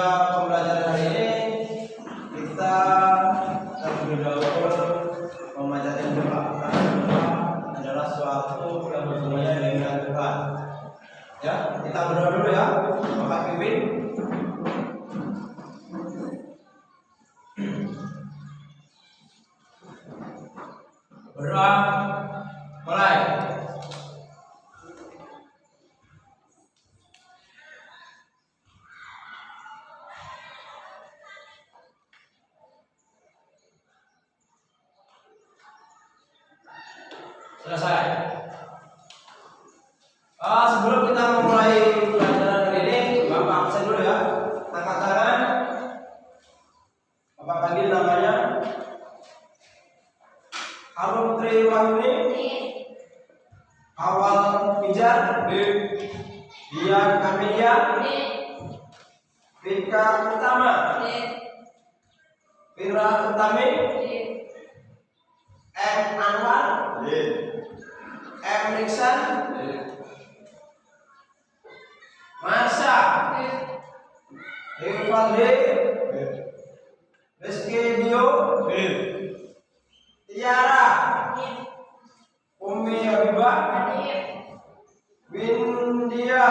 pembelajaran hari ini kita terlebih dahulu memanjatkan doa, karena doa adalah suatu yang hubungannya dengan Tuhan. Ya, kita berdoa dulu ya, Bapak Pimpin. Berdoa, mulai. Selesai. Sebelum kita memulai pelajaran hari ini, Bapak absen dulu ya. Angkat tangan. Bapak panggil namanya. Harum Tri Wahyuni. Awal Pijar. Dian Amelia. Vika Utama. Fira Utami. M Anwar. M Nixon. Masa. Irfan Rizky Dio. Tiara. Umi Habibah. Windia.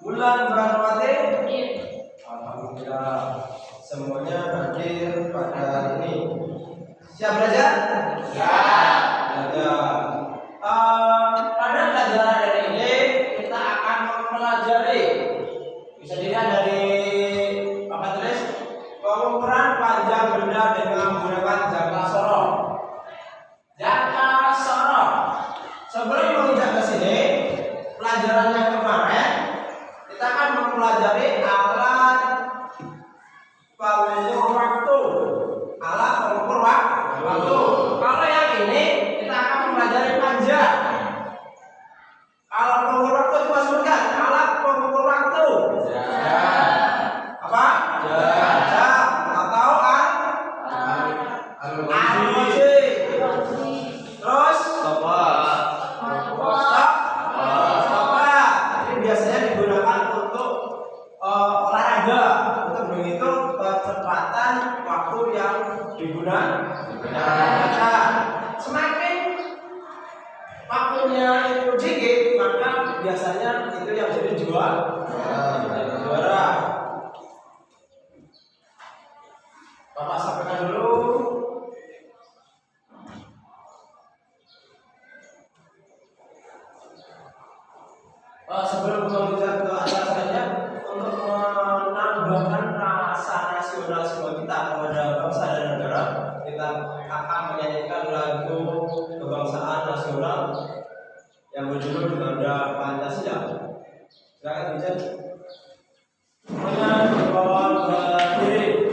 Bulan Banwati. Alhamdulillah semuanya hadir pada hari ini. Siap belajar? Siap. Belajar. Pada pelajaran hari ini kita akan mempelajari, bisa dilihat dari apa tulis, pengukuran panjang benda dengan menggunakan jangka sorong. Jangka sorong. Sebelum menginjak ke sini, pelajaran yang kemarin kita akan mempelajari alat pengukur waktu. Alat pengukur waktu. Kalau yang ini kita akan mempelajari panjang. Alat pengukur waktu coba sebutkan. Alat pengukur waktu. Apa? Jam. Atau arloji. Terus stopwatch. Ini biasanya digunakan untuk olahraga, untuk menghitung kecepatan waktu yang digunakan. Semakin waktunya itu dikit, maka biasanya itu yang jadi juara. Bapak sampaikan dulu. Sebelum kita ke atas saja, untuk menambahkan rasa nasionalisme kita kepada bangsa dan negara, kita akan menyanyikan lagu kebangsaan nasional yang berjudul Ganda Pancasila. Silakan Bijan. Menyatakan berdiri.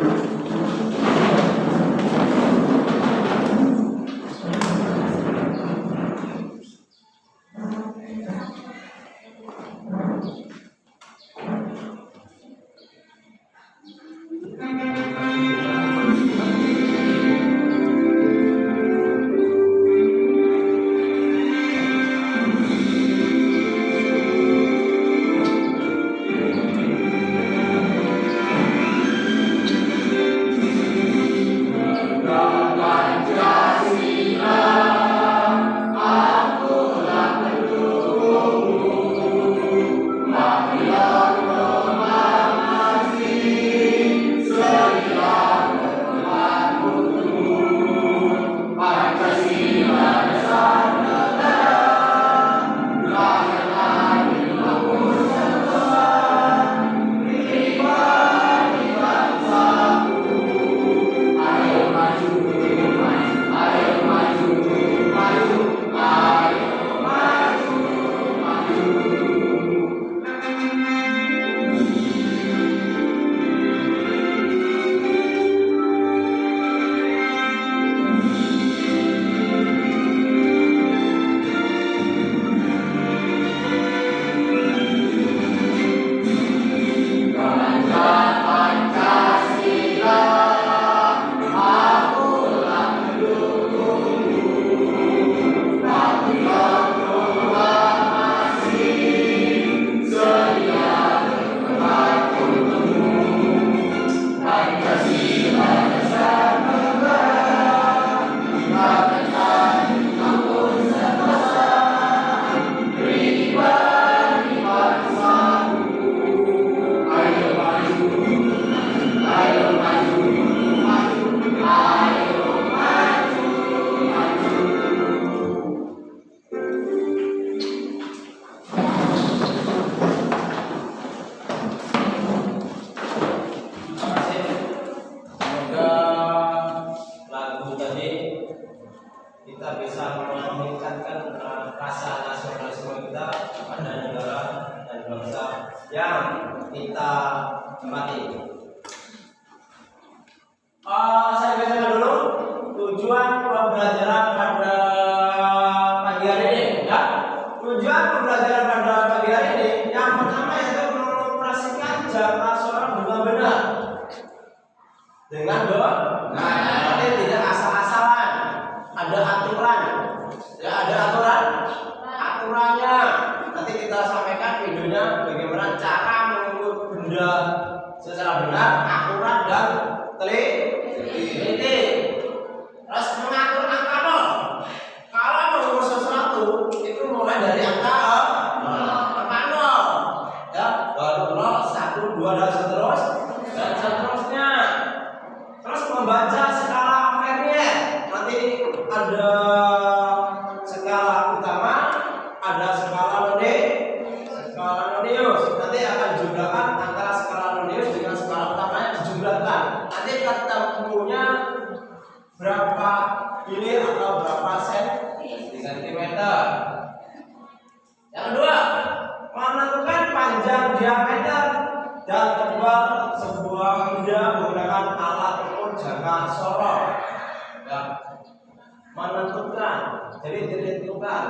dan bisa meningkatkan rasa nasionalisme kita pada negara dan bangsa yang kita hormati. Saya bacakan dulu tujuan pembelajaran pada pagi hari ini. Ya, tujuan pembelajaran pada pagi hari ini yang pertama yaitu mengoperasikan jam nasional dengan benar. Dengan benar, nanti tidak asal-asalan, ada aturan. Ya, ada aturannya. Nanti kita sampaikan videonya bagaimana cara mengukur benda secara benar, akurat dan teliti. Terus mengatur angka nol. Kalau mengukur sesuatu itu mulai dari angka nol. Ya, baru 0, 1, 2 dan seterusnya. Terus membaca skala Vernier. Nanti ada skala utama, ada skala Nonius. Nanti akan dijumlahkan antara skala Nonius dengan skala utamanya dijumlahkan. Nanti ketemunya berapa ini atau berapa sentimeter. Yang kedua, menentukan panjang diameter dan tebal sebuah benda menggunakan alat ukur jangka sorot. Ya, menentukan, jadi ditentukan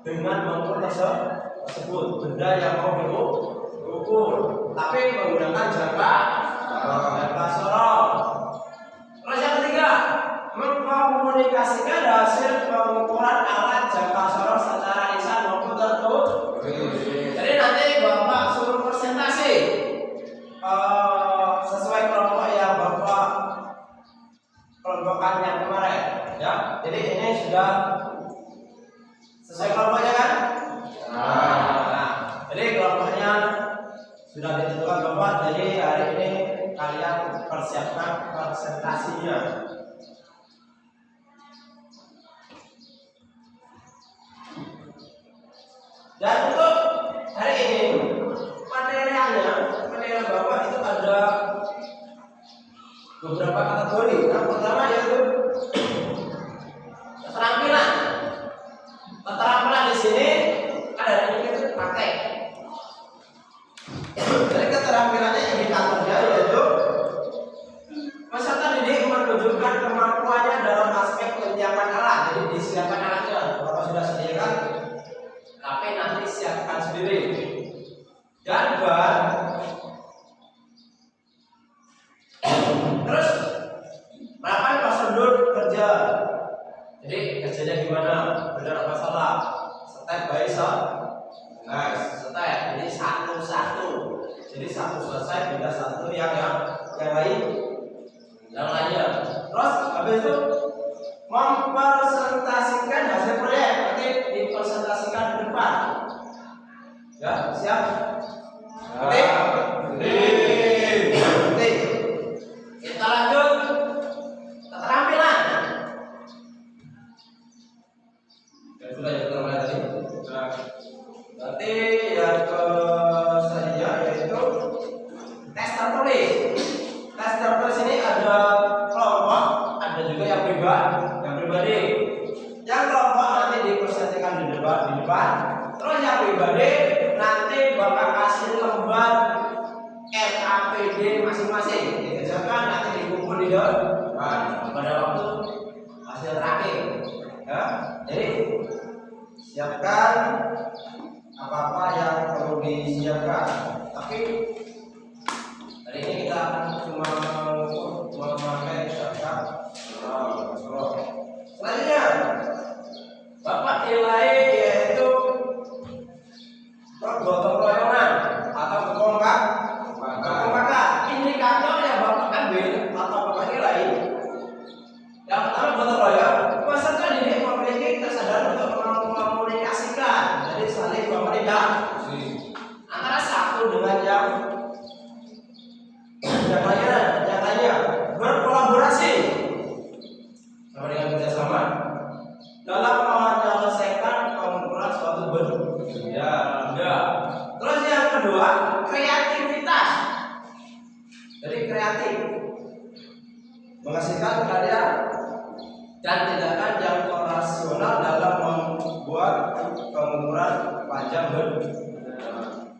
dengan mengukur tersebut benda yang mau diukur, tapi menggunakan jangka sorot. Terus yang ketiga, mengkomunikasikan hasil pengukuran alat jangka sorot secara lisan maupun tertulis. Jadi nanti Bapak suruh presentasi sesuai kelompok yang Bapak kelompokkan yang kemarin. Ya, jadi ini sudah sesuai kelompoknya kan? Nah, jadi kelompoknya sudah ditentukan Bapak. Jadi hari ini kalian persiapkan presentasinya. Dan untuk hari ini material Bapak itu ada beberapa kategori. Yang pertama yaitu keterampilan. Keterampilan di sini ada itu praktek. Jadi keterampilannya indikatornya yaitu peserta didik menunjukkan kemampuannya dalam aspek penyiapan alat. Jadi disiapkan alatnya, Bapak sudah sediakan, tapi nanti siapkan sendiri. Dan terus 8 prosedur kerja. Jadi kerjanya gimana? Benar apa salah? Step by step. Jadi satu-satu. Jadi satu selesai, beda satu yang lainnya. Terus habis itu mempresentasikan hasil proyek. Nanti dipresentasikan di depan. Ya, siap? Kita lanjut keterampilan. Sudah ya keterampilan tadi. Berarti yang selanjutnya yaitu tes tertulis. Tes tertulis ini ada kelompok, ada juga yang pribadi. Yang kelompok nanti dipresentasikan di depan. Terus yang pribadi nanti Bapak kasih lembar RAPD masing-masing dikerjakan, nanti dikumpul di depan pada waktu hasil terakhir. Ya, jadi siapkan apa-apa yang perlu disiapkan. Tapi hari ini kita akan cuma memakai jangka sorot. Selanjutnya Bapak nilai yaitu gotong royongan atau kekompakan. Indikator yang Bapak ambil atau Bapak nilai yang pertama gotong royong. Peserta didik memiliki kesadaran untuk mengkomunikasikan, jadi saling komunikasi antara satu dengan yang lainnya, berkolaborasi sama dengan kerjasama dalam menyelesaikan pengukuran suatu benda. Terus yang kedua, kreativitas. Jadi kreatif, menghasilkan karya dan tindakan yang rasional panjang benar.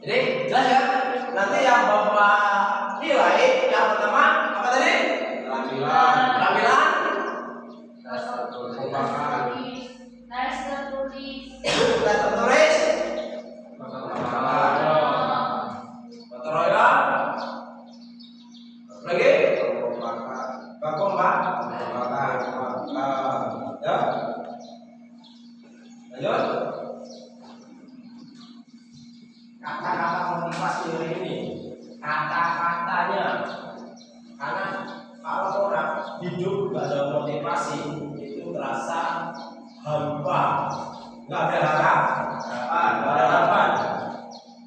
Jadi jelas ya. Nanti yang Bapak nilai yang pertama apa tadi? Penampilan. tes tertulis, Tes tertulis. Gotong royong. Lagi? Baku mbak. Ya. Lanjut. Kata-kata motivasi ini, kata-katanya, karena kalau orang hidup gak ada motivasi itu terasa hampa, nggak ada harapan.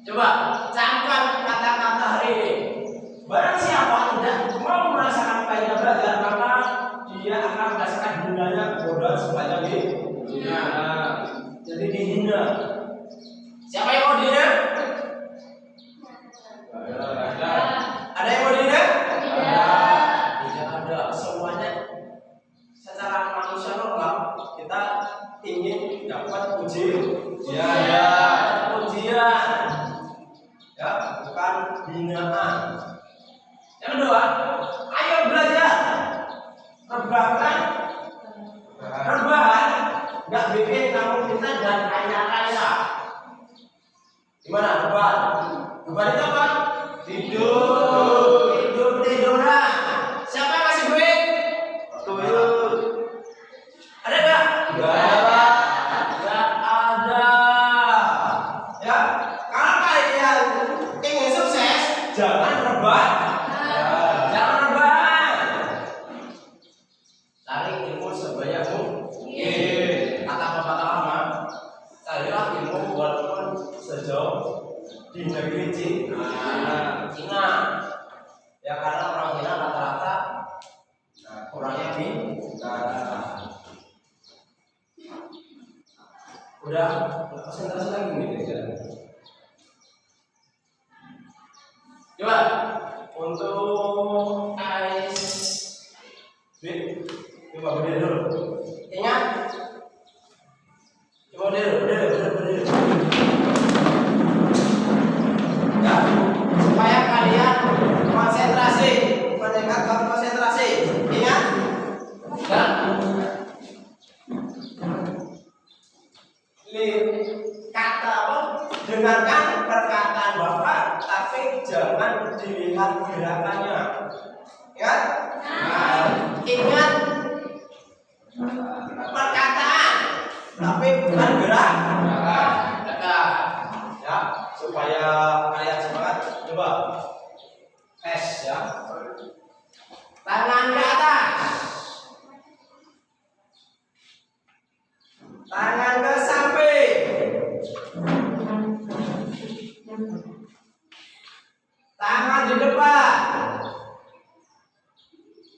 Coba camkan kata-kata hari ini. Barang siapa tidak mau merasakan pahitnya belajar, maka dia akan merasakan gunanya kebodohan sepanjang dunia. Jadi dihina. Siapa yang mau dihina? Ada yang mau dihina? Tidak ada. Semuanya secara manusia normal kita ingin dapat ujian. Ya, bukan hinaan. Yang kedua, ayo belajar. Rebahan nggak bikin kamu fitnah dan kaya. Gimana rebahan? Rebahan itu apa? Tiduran. Siapa yang ngasih duit? Tuyul. Ada nggak? Nggak ada. Ya, kalau kalian ingin sukses, jangan rebahan. Cari ilmu sebanyak mungkin. Kata pepatah lama, carilah ilmu walaupun sejauh di negeri Cina. Ya karena orang Cina rata-rata orangnya udah konsentrasi lagi gitu ya. Coba untuk coba berdiri dulu. Ingat? Coba berdiri. Ya, supaya kalian konsentrasi, meningkatkan konsentrasi. Ingat? Ya. Kata apa? Dengarkan perkataan Bapak, tapi jangan dilihat gerakannya. Ya? Ingat perkataan, tapi bukan gerak. Ya, supaya kalian semangat. Coba tes ya. Tangan ke atas, tangan ke samping, tangan di depan,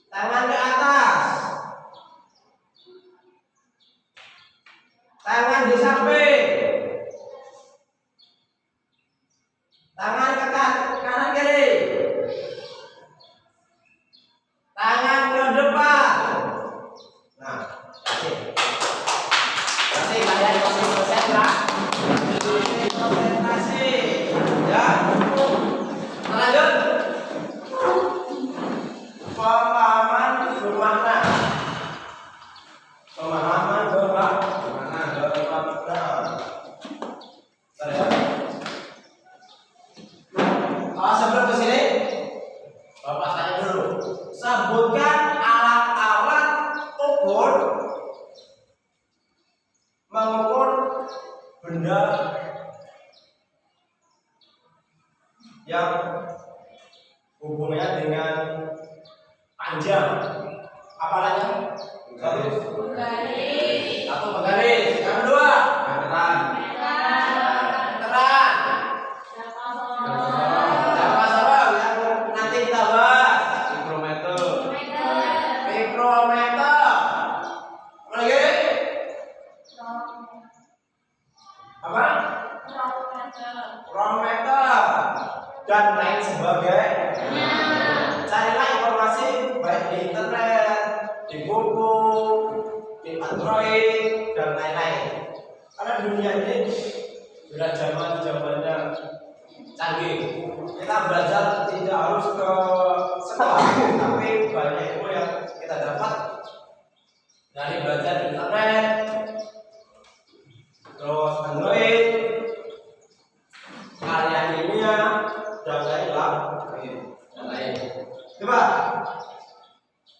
tangan ke atas, tangan di samping, tangan ke kanan kiri, tangan ke depan. Nah, kasih kalian masih konsentrasi, ya. Lanjut. Pemahaman bermakna. Sebelum ke sini, Bapak tanya dulu. Sebutkan alat-alat ukur mengukur benda yang hubungannya dengan panjang. Apa namanya? garis, Satu penggaris. Yang kedua, meteran. Jangka sorong yang nanti kita bahas. Mikrometer. Apa lagi? Apa? Kronometer dan lain sebagainya. Carilah informasi baik di internet, di buku, di Android dan lain-lain. Karena dunia ini sudah zamannya canggih. Kita belajar tidak harus ke sekolah, tapi banyak ilmu yang kita dapat dari belajar di internet, terus Android, karya ilmiah, dan lain. Coba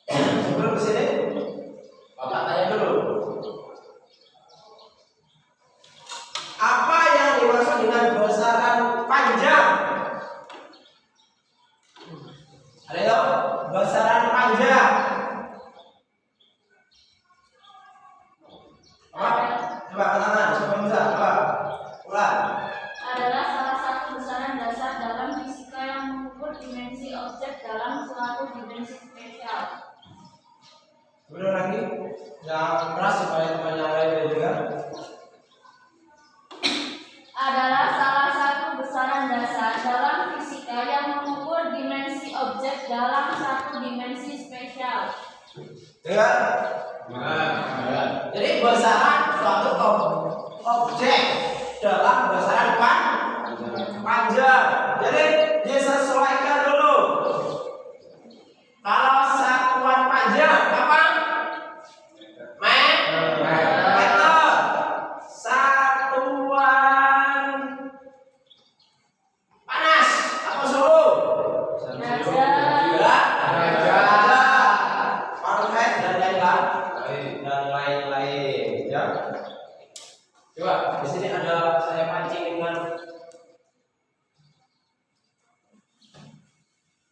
sebelum kesini, Bapak tanya dulu. Apa yang dimaksud dengan besaran panjang? Ada yang tahu? Besaran panjang. Apa? Coba katakan, coba bisa. Coba. Ulang. Adalah salah satu besaran dasar dalam fisika yang mengukur dimensi objek dalam suatu dimensi spesial. Udah lagi? Yang keras supaya temannya lain juga. Adalah salah satu besaran dasar dalam fisika yang mengukur dimensi objek dalam satu dimensi spesial. Dengar? Jadi besaran suatu objek dalam besaran panjang. Jadi disesuaikan dulu. Kalau satuan panjang apa? Meter. Satuan panas apa suhu? Fahrenheit dan lain-lain. Ya. Coba di sini ada saya pancing dengan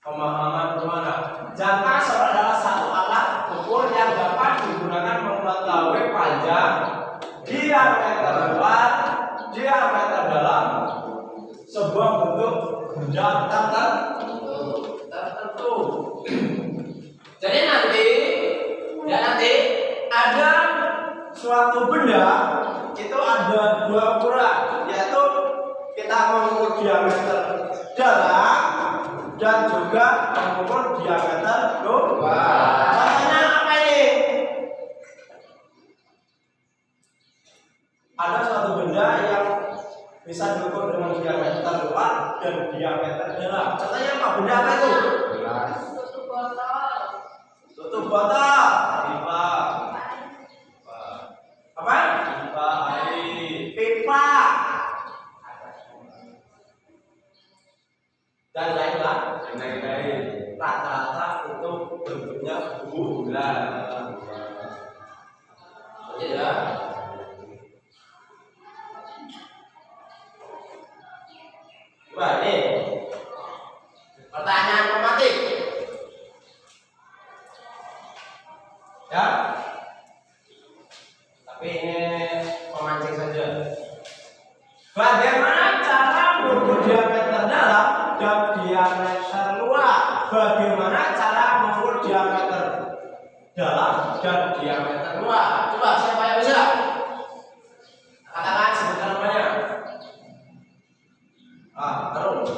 pemahaman bagaimana jangka adalah satu alat ukur yang dapat digunakan mengetahui panjang, diameter luar, diameter dalam sebuah bentuk benda tertentu. Jadi nanti ada suatu benda itu ada dua ukuran, yaitu kita mengukur diameter dalam dan juga mengukur diameter luar. Contohnya apa ini? Ada suatu benda yang bisa diukur dengan diameter luar dan diameter dalam. Contohnya apa? Benda apa itu? Tutup botol. Tutup botol. Pipa. Apa? Pipa air. Pipa. Dan lain-lain. Rata-rata itu bentuknya bulan. Ya. Coba ini pertanyaan pematik. Ya. Tapi ini memancing saja. Bagaimana cara mengukur diameter dalam dan diameter luar? Bagaimana cara mengukur diameter dalam dan diameter luar? Coba siapa yang bisa? Katakan sebentar namanya. Terus.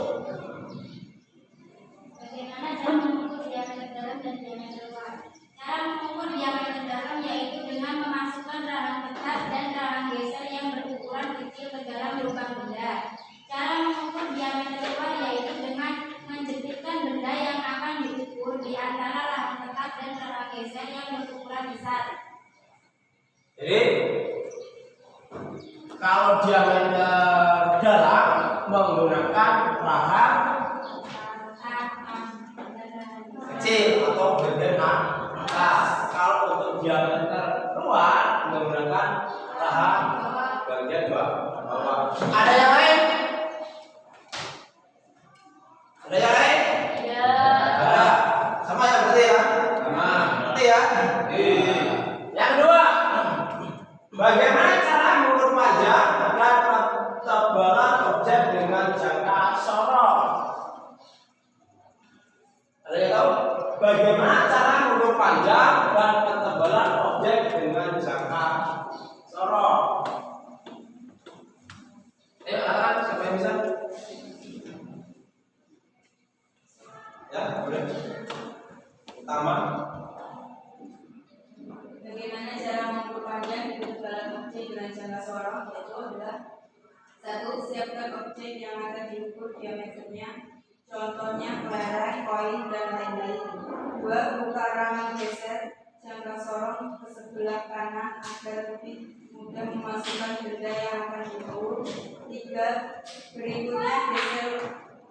Bagaimana cara mengukur diameter dalam dan diameter luar? Cara mengukur diameter dalam yaitu dengan memasukkan rarang ketat dan rarang geser yang berukuran kecil ke dalam lubang benda. Cara mengukur diameter luar yaitu dengan menjepitkan benda yang akan diukur di antara rarang ketat dan rarang geser yang berukuran besar. Jadi kalau diameter dalam menggunakan rarang kecil atau bagian atas. Kalau untuk diameter luar menggunakan rarang bagian bawah. Ada yang lain? Ada yang lain? Ya. Ada. Sama ya berarti ya? Sama. Berarti ya? Iya. Yang kedua, bagaimana cara mengukur panjang dan ketebalan objek dengan jangka sorot? Ada yang tahu? Bagaimana cara mengukur panjang dan ketebalan objek dengan jangka sorot? Ayo katakan siapa yang bisa? Ya, boleh. Pertama, Bagaimana cara mengukur panjang dan ketebalan objek dengan jangka sorot? Yaitu adalah 1. Siapkan objek yang akan diukur diameternya, contohnya kelereng, koin, dan lain-lain. 2. Buka rangka geser jangka sorong ke sebelah kanan agar lebih mudah memasukkan benda yang akan diukur. 3. Berikutnya geser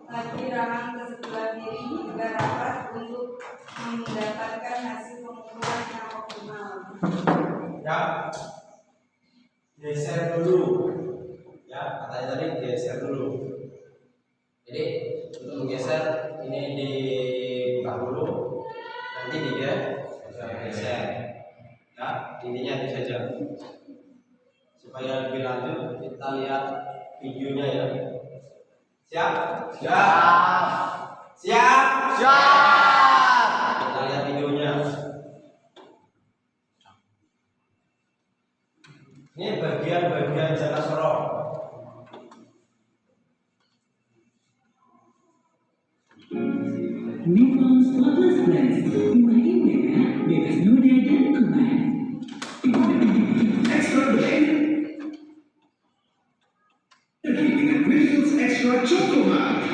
lagi rangka ke sebelah kiri hingga rapat untuk mendapatkan hasil pengukuran yang optimal. Ya, geser dulu. Ya, katanya tadi geser dulu. Jadi untuk menggeser ini dibuka dulu, nanti digeser. Ya, intinya itu saja. Supaya lebih lanjut kita lihat videonya ya. Siap? Siap. Siap? Siap. Kita lihat videonya. Ini bagian-bagian jangka sorong. Nippon Spotless Blast, mulai merah, bebas noda dan kuman. Extra blend. Dengan Mills Extra Chocolate.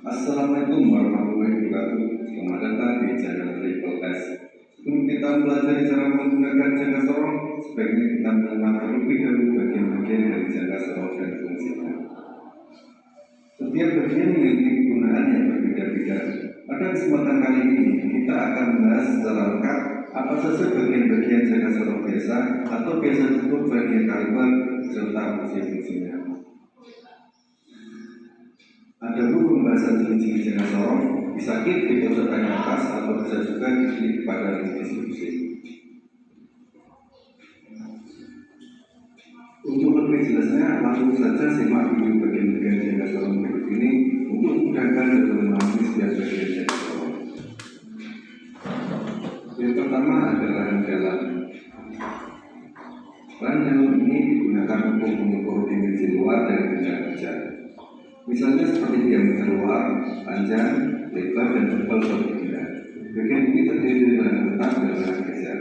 Assalamualaikum warahmatullahi wabarakatuh. Selamat datang di channel Triple S. Sebelum kita belajar cara menggunakan jangka sorong, sebaiknya kita mengenal terlebih dahulu bagian-bagian dari jangka sorong dan fungsinya. Setiap bagian memiliki kegunaan yang berbeda-beda. Pada kesempatan kali ini, kita akan membahas secara lengkap apa saja bagian-bagian jangka sorong biasa atau biasa disebut bagian kaliber serta fungsi-fungsinya. Adapun pembahasan ciri-ciri jangka sorong bisa klik di pojokan atas atau bisa juga diklik pada link deskripsi. Untuk lebih jelasnya, langsung saja simak video bagian-bagian jangka sorong berikut ini untuk memudahkan dan memahami setiap bagian jangka sorong. Yang pertama adalah rem jalan. Rem jalan ini digunakan untuk mengukur dimensi luar dari benda kerja. Misalnya seperti diameter luar, panjang, lebar, dan tebal suatu benda. Bagian ini terdiri dari rem tetap dan rem geser.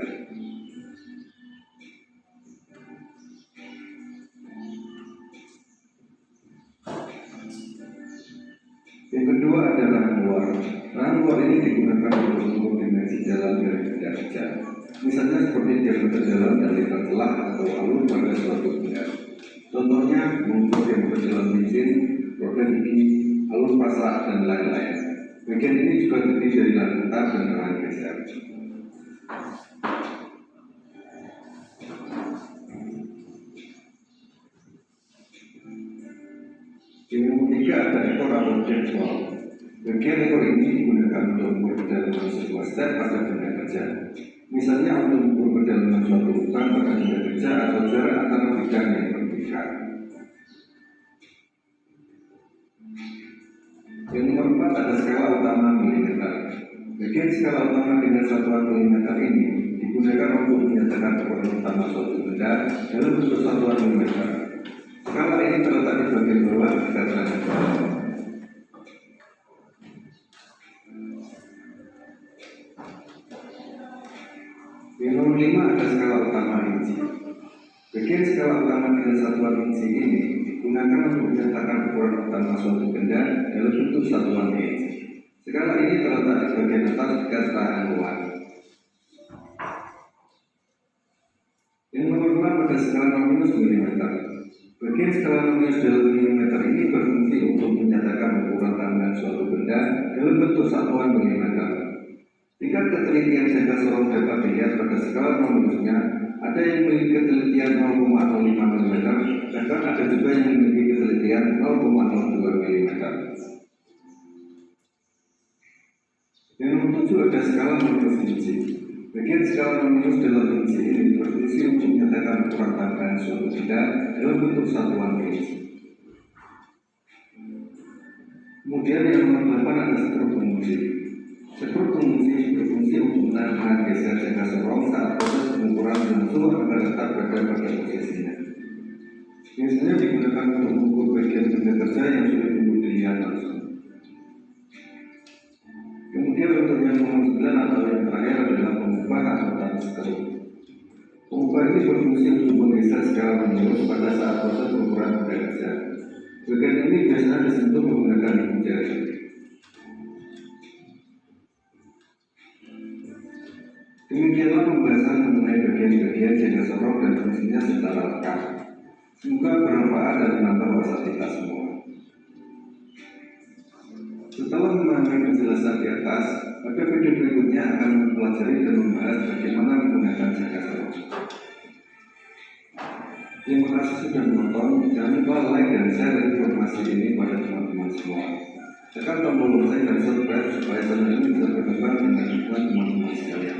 Yang kedua adalah rem luar. Rem luar ini digunakan untuk mengukur dimensi jalan dari benda kerja. Misalnya seperti diameter jalan dan lebar celah atau alur pada suatu benda. Contohnya mengukur diameter jalan mesin, roda gigi, alur pasrah, dan lain-lain. Bagian ini juga terdiri dari rem tetap dan rem geser. Yang ketiga ada ekor atau dashboard. Bagian ekor ini digunakan untuk mengukur kedalaman sebuah step pada benda kerja. Misalnya untuk mengukur kedalaman suatu lubang pada benda kerja atau jarak antara bidang yang berbeda. Yang nomor 4 ada skala utama milimeter. Bagian skala utama dengan satuan milimeter ini digunakan untuk menyatakan ukuran utama suatu benda dalam bentuk satuan milimeter. Skala ini terletak di bagian bawah dekat rem jalan. Yang nomor 5 ada skala utama inci. Bagian skala utama dengan satuan inci ini digunakan untuk menyatakan ukuran utama suatu benda dalam bentuk satuan inci. Skala ini terletak di bagian atas dekat tahan luar. Yang nomor 6 ada skala 0 mm. Bagian skala 0 mm ini berfungsi untuk menyatakan ukuran tambahan suatu benda dalam bentuk satuan milimeter. Tingkat ketelitian jangka sorong dapat dilihat pada skala 0-nya. Ada yang memiliki ketelitian 0,05 mm, bahkan ada juga yang memiliki ketelitian 0,02 mm. Yang nomor 7 ada skala minus inci. Bagian skala minus dalam inci ini berfungsi untuk menyatakan ukuran tambahan suatu benda dalam bentuk satuan inci. Kemudian yang nomor 8 ada skrup penguji. Skrup penguji berfungsi untuk menahan geser jangka sorong saat proses pengukuran langsung agar tetap berada pada posisinya. Biasanya digunakan untuk mengukur bagian benda kerja yang sudah dilihat langsung. Kemudian untuk yang nomor 9 atau yang terakhir adalah pengubah atau touchscrew. Pengubah ini berfungsi untuk menggeser secara menurun pada saat proses pengukuran benda kerja. Bagian ini biasanya disentuh menggunakan ibu jari. Demikianlah pembahasan mengenai bagian-bagian jangka sorong dan fungsinya secara lengkap. Semoga bermanfaat dan menambah wawasan kita semua. Setelah memahami penjelasan di atas, pada video berikutnya akan mempelajari dan membahas bagaimana menggunakan jangka sorong. Terima kasih sudah menonton. Jangan lupa like dan share informasi ini pada teman-teman semua. Tekan tombol lonceng dan subscribe supaya channel ini bisa berkembang dengan dukungan teman-teman sekalian.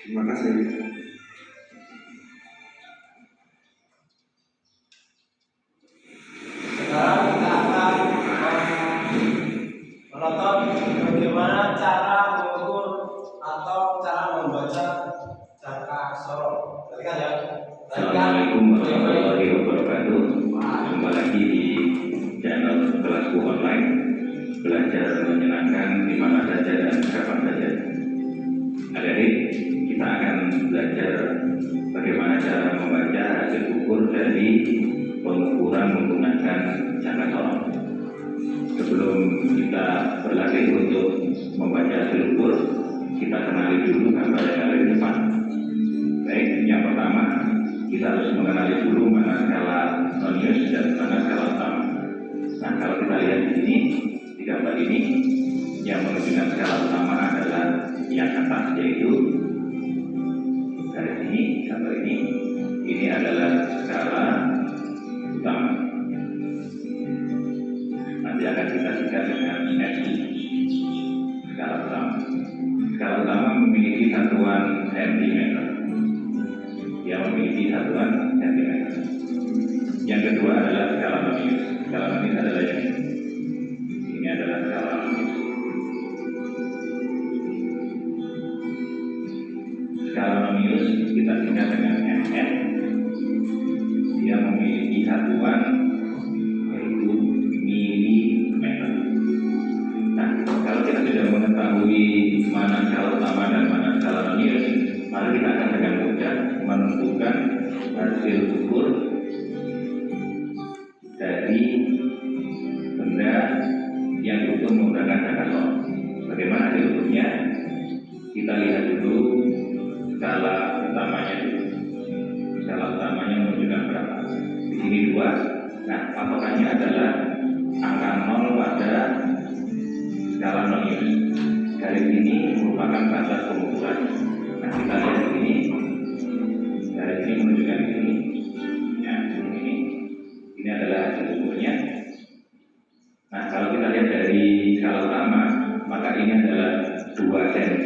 Terima kasih. Sekarang kita akan menonton bagaimana cara mengukur atau cara membaca jangka sorong. Perhatikan ya. Assalamualaikum warahmatullahi wabarakatuh. Jumpa lagi di channel Kelasku Online. Belajar menyenangkan di mana saja dan kapan saja. Adik-adik, kita akan belajar bagaimana cara membaca hasil ukur dari pengukuran menggunakan jangka sorong. Sebelum kita berlatih untuk membaca hasil ukur, kita kenali dulu gambar yang ada di depan. Baik, yang pertama kita harus mengenali dulu mana skala nonius dan mana skala utama. Nah, kalau kita lihat di sini, di gambar ini, yang menunjukkan skala utama adalah yang atas, yaitu garis ini, gambar ini adalah skala utama. Nanti akan kita singkat dengan SI, skala utama. Skala utama memiliki satuan sentimeter. Yang memiliki satuan sentimeter. Yang kedua adalah skala nonius. Skala nonius adalah yang ini. Ini adalah skala nonius. Skala nonius kita singkat dengan NN. Dia memiliki satuan yaitu milimeter. Nah, kalau kita sudah mengetahui mana skala utama dan mana skala nonius, maka kita akan dengan mudah menentukan hasil ukur dari benda yang diukur menggunakan jangka sorong. Bagaimana hasil ukurnya? Kita lihat dulu skala utamanya dulu. Skala utamanya menunjukkan berapa? Di sini 2. Nah, patokannya adalah angka 0 pada skala nonius. Garis ini merupakan batas pengukuran. Nah, kita lihat di sini. Garis ini menunjukkan di sini. Ya, ini adalah hasil ukurnya. Nah, kalau kita lihat dari skala utama, maka ini adalah 2 cm.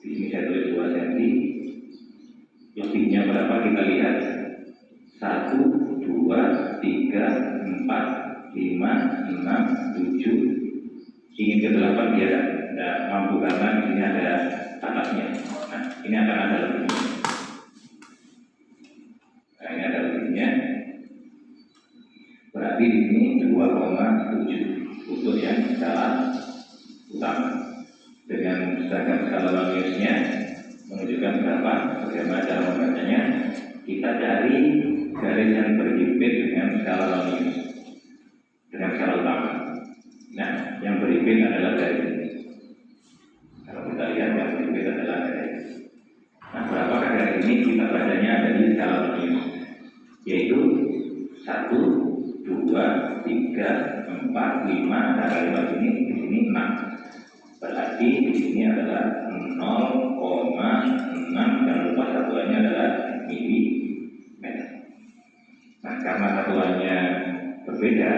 Di sini saya tulis 2 cm. Lebihnya berapa kita lihat? 1, 2, 3, 4, 5, 6, 7. Ingin ke 8 biar tidak mampu karena di sini ada atasnya. Nah, ini akan ada lebihnya. Nah, ini ada lebihnya. Berarti di sini 2,7 untuk yang skala utama. Dengan sedangkan skala noniusnya menunjukkan berapa? Bagaimana cara membacanya? Kita cari garis yang berhimpit dengan skala nonius, dengan skala utama. Nah, yang berhimpit adalah garis ini. Kalau kita lihat yang berhimpit adalah garis. Nah, berapakah garis ini? Kita bacanya ada di skala nonius, yaitu 1, 2, 3, 4, 5. Ada kalimat ini, di sini 6. Berarti di sini adalah 0,6. Jangan lupa satuannya adalah milimeter. Nah, karena satuannya berbeda,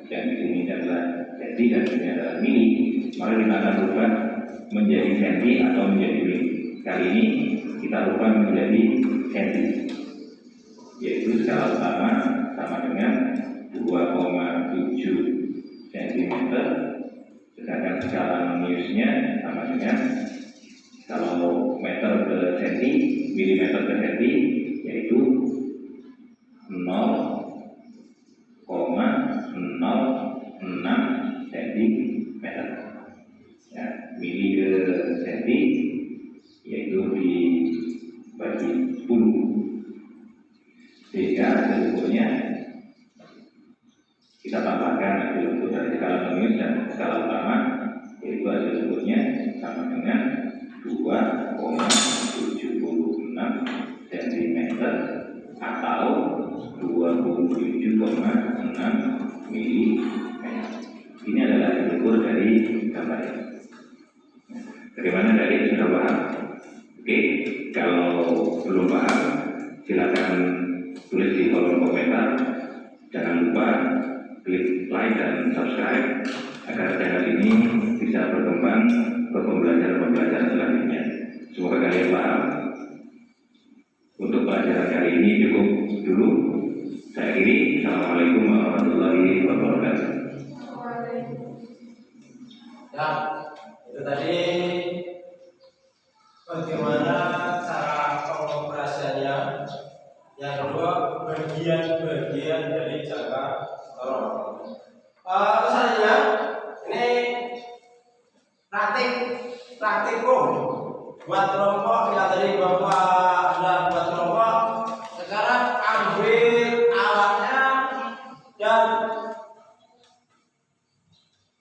yang di sini adalah senti dan di sini adalah mili, maka kita akan rubah menjadi senti atau menjadi mili. Kali ini kita rubah menjadi senti, yaitu skala utama sama dengan 2,7 cm, sedangkan skala noniusnya sama dengan, kalau meter ke senti, milimeter ke senti, yaitu 0,6 mili ke senti, yaitu dibagi 10, sehingga hasil ukurnya kita tambahkan hasil ukur dari skala minus dan skala utama, yaitu hasil ukurnya sama dengan 2,76 cm atau 27,6 mm. Ini adalah hasil ukur dari gambar ini. Bagaimana dari sudah paham? Oke, kalau belum paham silakan tulis di kolom komentar. Jangan lupa klik like dan subscribe agar channel ini bisa berkembang ke pembelajaran-pembelajaran selanjutnya. Semoga kalian paham. Untuk pelajaran kali ini cukup dulu. Saya akhiri. Assalamualaikum warahmatullahi wabarakatuh. Ya, itu tadi bagaimana cara pengoperasiannya. Yang kedua, bagian-bagian dari jangka sorong. Misalnya ini praktikum buat kelompok yang tadi Bapak sudah buat kelompok. Sekarang ambil alatnya dan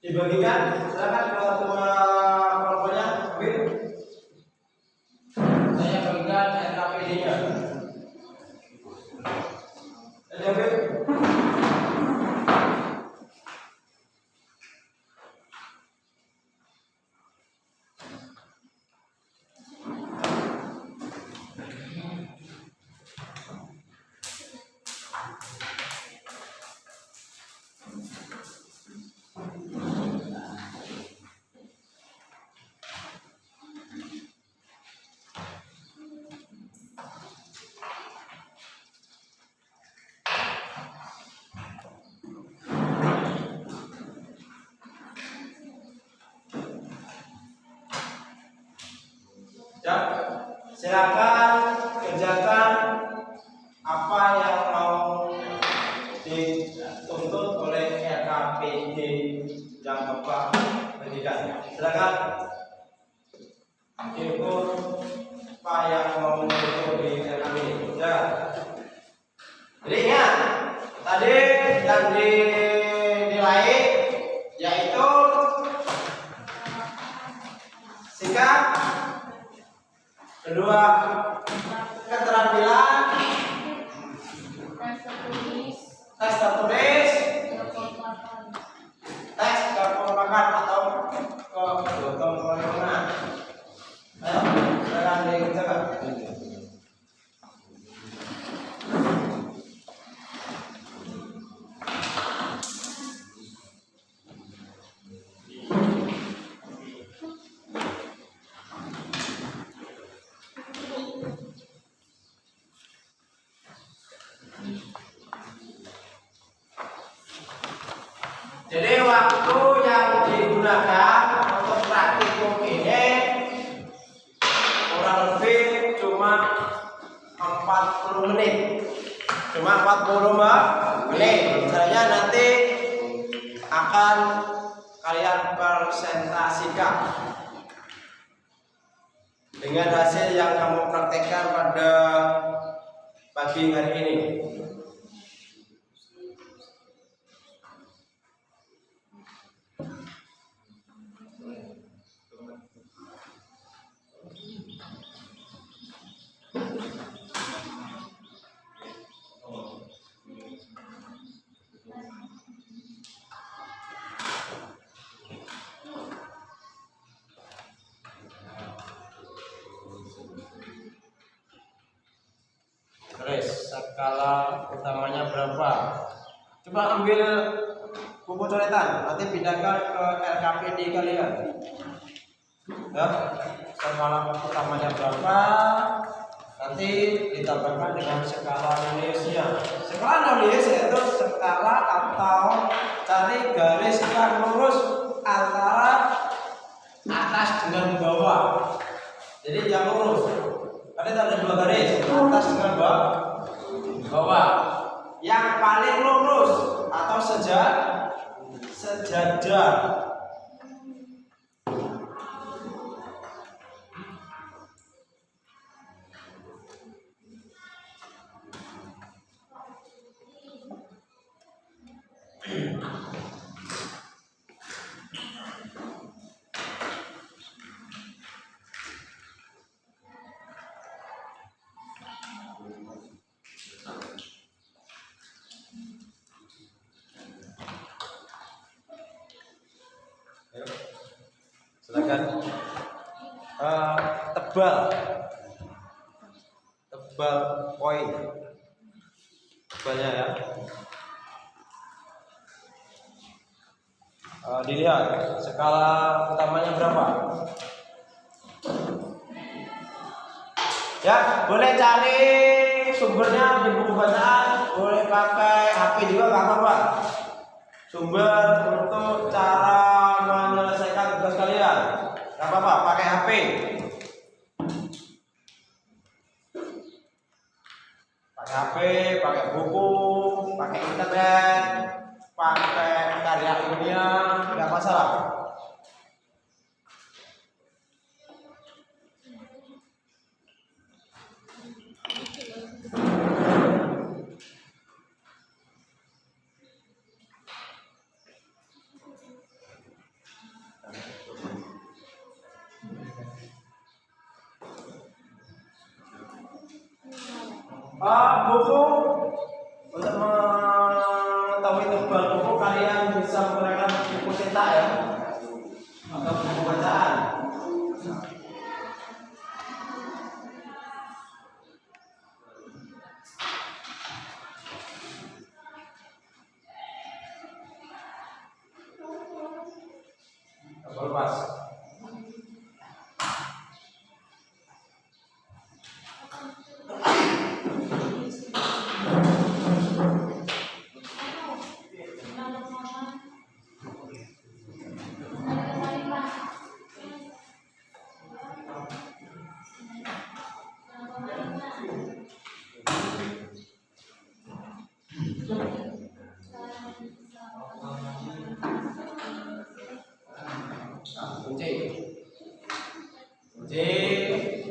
dibagikan. Silakan ke semua kelompoknya. Ambil. Saya bagikan RKPD-nya. Ambil. Ya, silakan kerjakan apa yang mau dituntut oleh RKPD yang Bapak berikan. Silakan input apa yang mau dituntut di RKPD. Ya. Jadi ingat, tadi yang dinilai yaitu sikap, kedua keterampilan, tes tertulis, tes kekompakan atau kegotong royongan. Ayo, silakan dikerjakan. Jadi waktu yang digunakan untuk praktikum ini kurang lebih cuma 40 menit. Cuma 40 menit. Misalnya nanti akan kalian presentasikan dengan hasil yang kamu praktekkan pada pagi hari ini. Terus skala utamanya berapa? Coba ambil buku coretan, nanti pindahkan ke RKPD kalian. Ya, skala utamanya berapa? Nanti ditambahkan dengan skala nulisnya. Skala nulis yaitu skala atau cari garis yang lurus antara atas dengan bawah. Jadi yang lurus. Ada dua garis, atas dengan bawah. Yang paling lurus atau sejajar. dan tebal koin tebalnya ya. Dilihat skala utamanya berapa ya. Boleh cari sumbernya di buku bacaan, boleh pakai HP juga nggak apa-apa. Sumber untuk cara menyelesaikan tugas kalian nggak apa-apa, pakai HP. Pakai HP, pakai buku, pakai internet, pakai karya ilmiah, nggak masalah. Buku untuk mengetahui tebal buku kalian bisa menggunakan buku cetak ya atau buku bacaan. Lepas.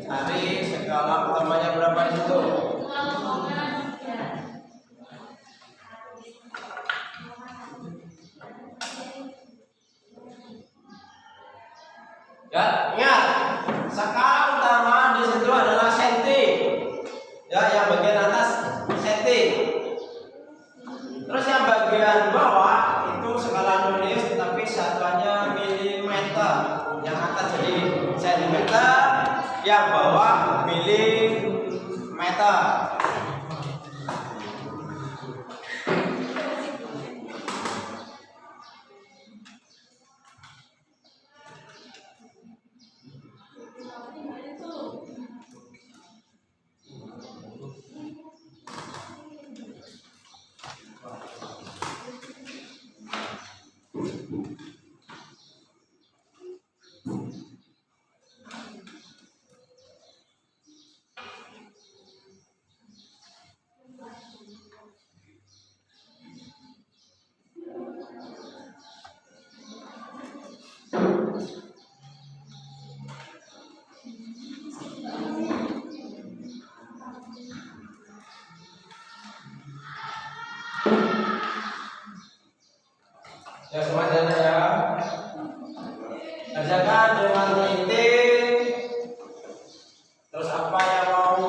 Cari skala utamanya berapa di situ. Ya, ingat skala utama di situ adalah senti. Ya, yang bagian atas senti. Terus yang bagian bawah itu skala nulis tapi satuannya milimeter. Yang atas jadi sentimeter, yang bawah milimeter. Ya semuanya ya. Kerjakan dengan teliti. Terus apa yang mau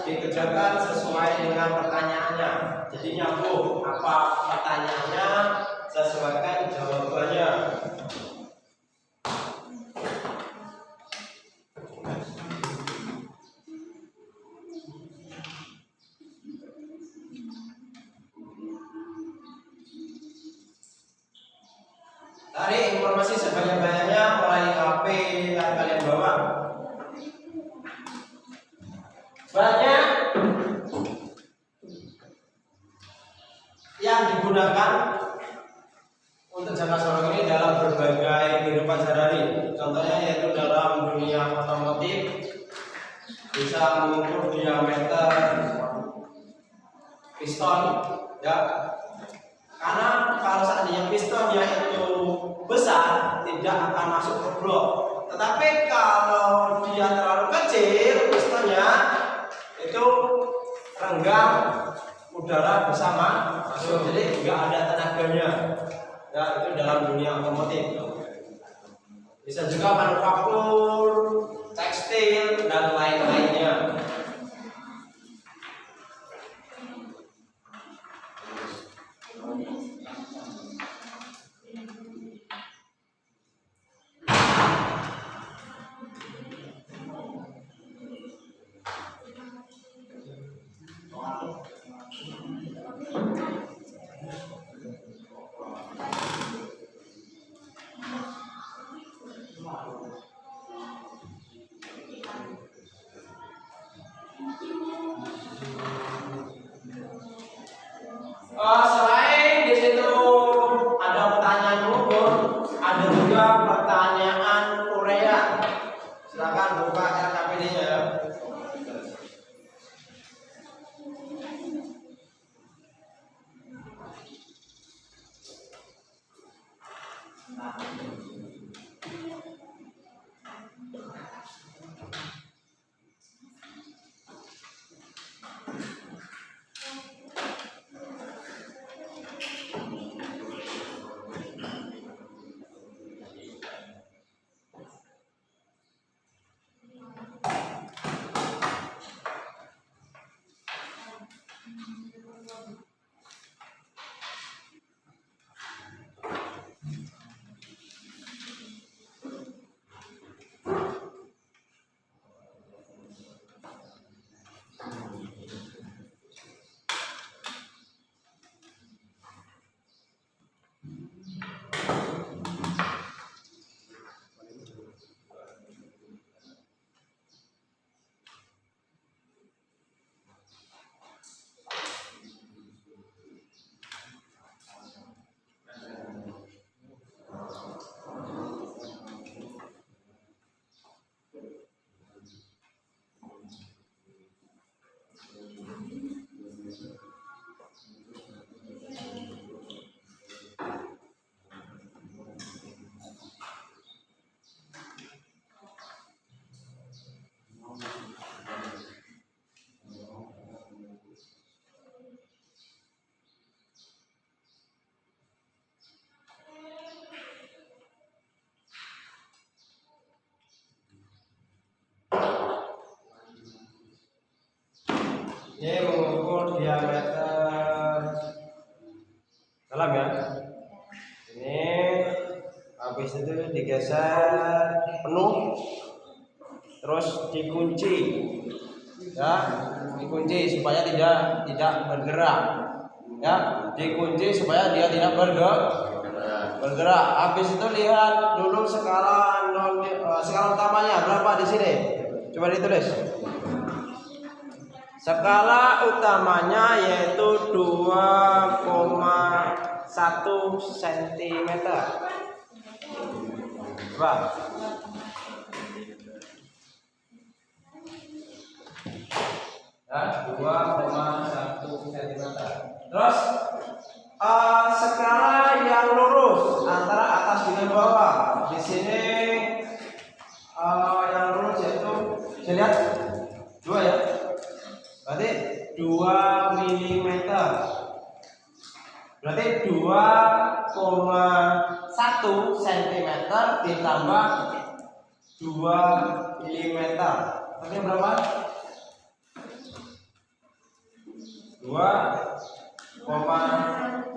dikerjakan sesuai dengan pertanyaannya. Jadi nyambung apa pertanyaannya, sesuaikan jawabannya. Cari informasi sebanyak-banyaknya mulai HP yang kalian bawa. Banyak yang digunakan untuk jangka sorong ini dalam berbagai kehidupan sehari-hari. Contohnya yaitu dalam dunia otomotif bisa mengukur diameter piston, ya. Karena kalau seandainya pistonnya itu besar tidak akan masuk ke blok. Tetapi kalau dia terlalu kecil pistonnya itu renggang udara bersama masuk, jadi nggak ada tenaganya. Ya, itu dalam dunia otomotif. Bisa juga manufaktur, tekstil dan lain-lainnya. Selain di situ ada pertanyaan umum, ada juga pertanyaan Korea. Silakan buka RKPD-nya ya. Ini mengukur diameter dalam ya. Ini habis itu digeser penuh, terus dikunci, ya, dikunci supaya tidak bergerak, ya, dikunci supaya dia tidak bergerak. Habis itu lihat dulu skala utamanya berapa di sini. Coba ditulis. Skala utamanya yaitu 2,1 cm. Coba. Ya, 2,1 cm. Terus skala yang lurus antara atas dengan bawah. Di sini yang lurus yaitu saya lihat 2 ya. Berarti 2 mm. Berarti 2,1 cm ditambah 2 mm. Artinya berapa? 2,1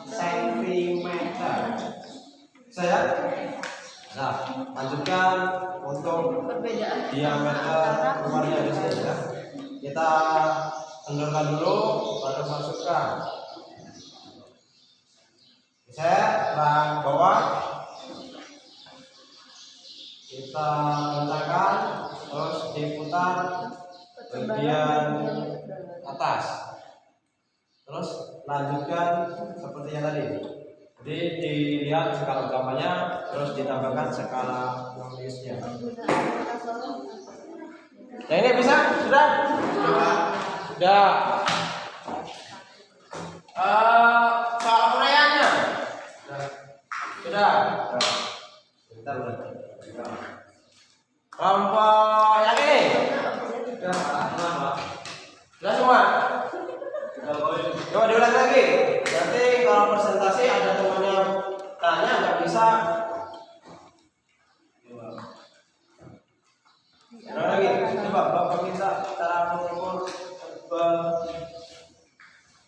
cm. Saya nah, lanjutkan untuk Perbedaan diameter luarnya di sini ya. Kita kendorkan dulu, baru masukkan. Saya bahan bawah, kita letakkan, terus diputar bagian atas, terus lanjutkan seperti yang tadi. Jadi dilihat skala utamanya, terus ditambahkan skala lulusnya. Nah ini bisa? Sudah? Sudah. Soal Koreanya? Sudah. Bentar, kelompok yang ini? Sudah semua? Coba diulang lagi. Berarti kalau presentasi ada temannya tanya nggak bisa. Ulang lagi. Coba Bapak minta cara mengukur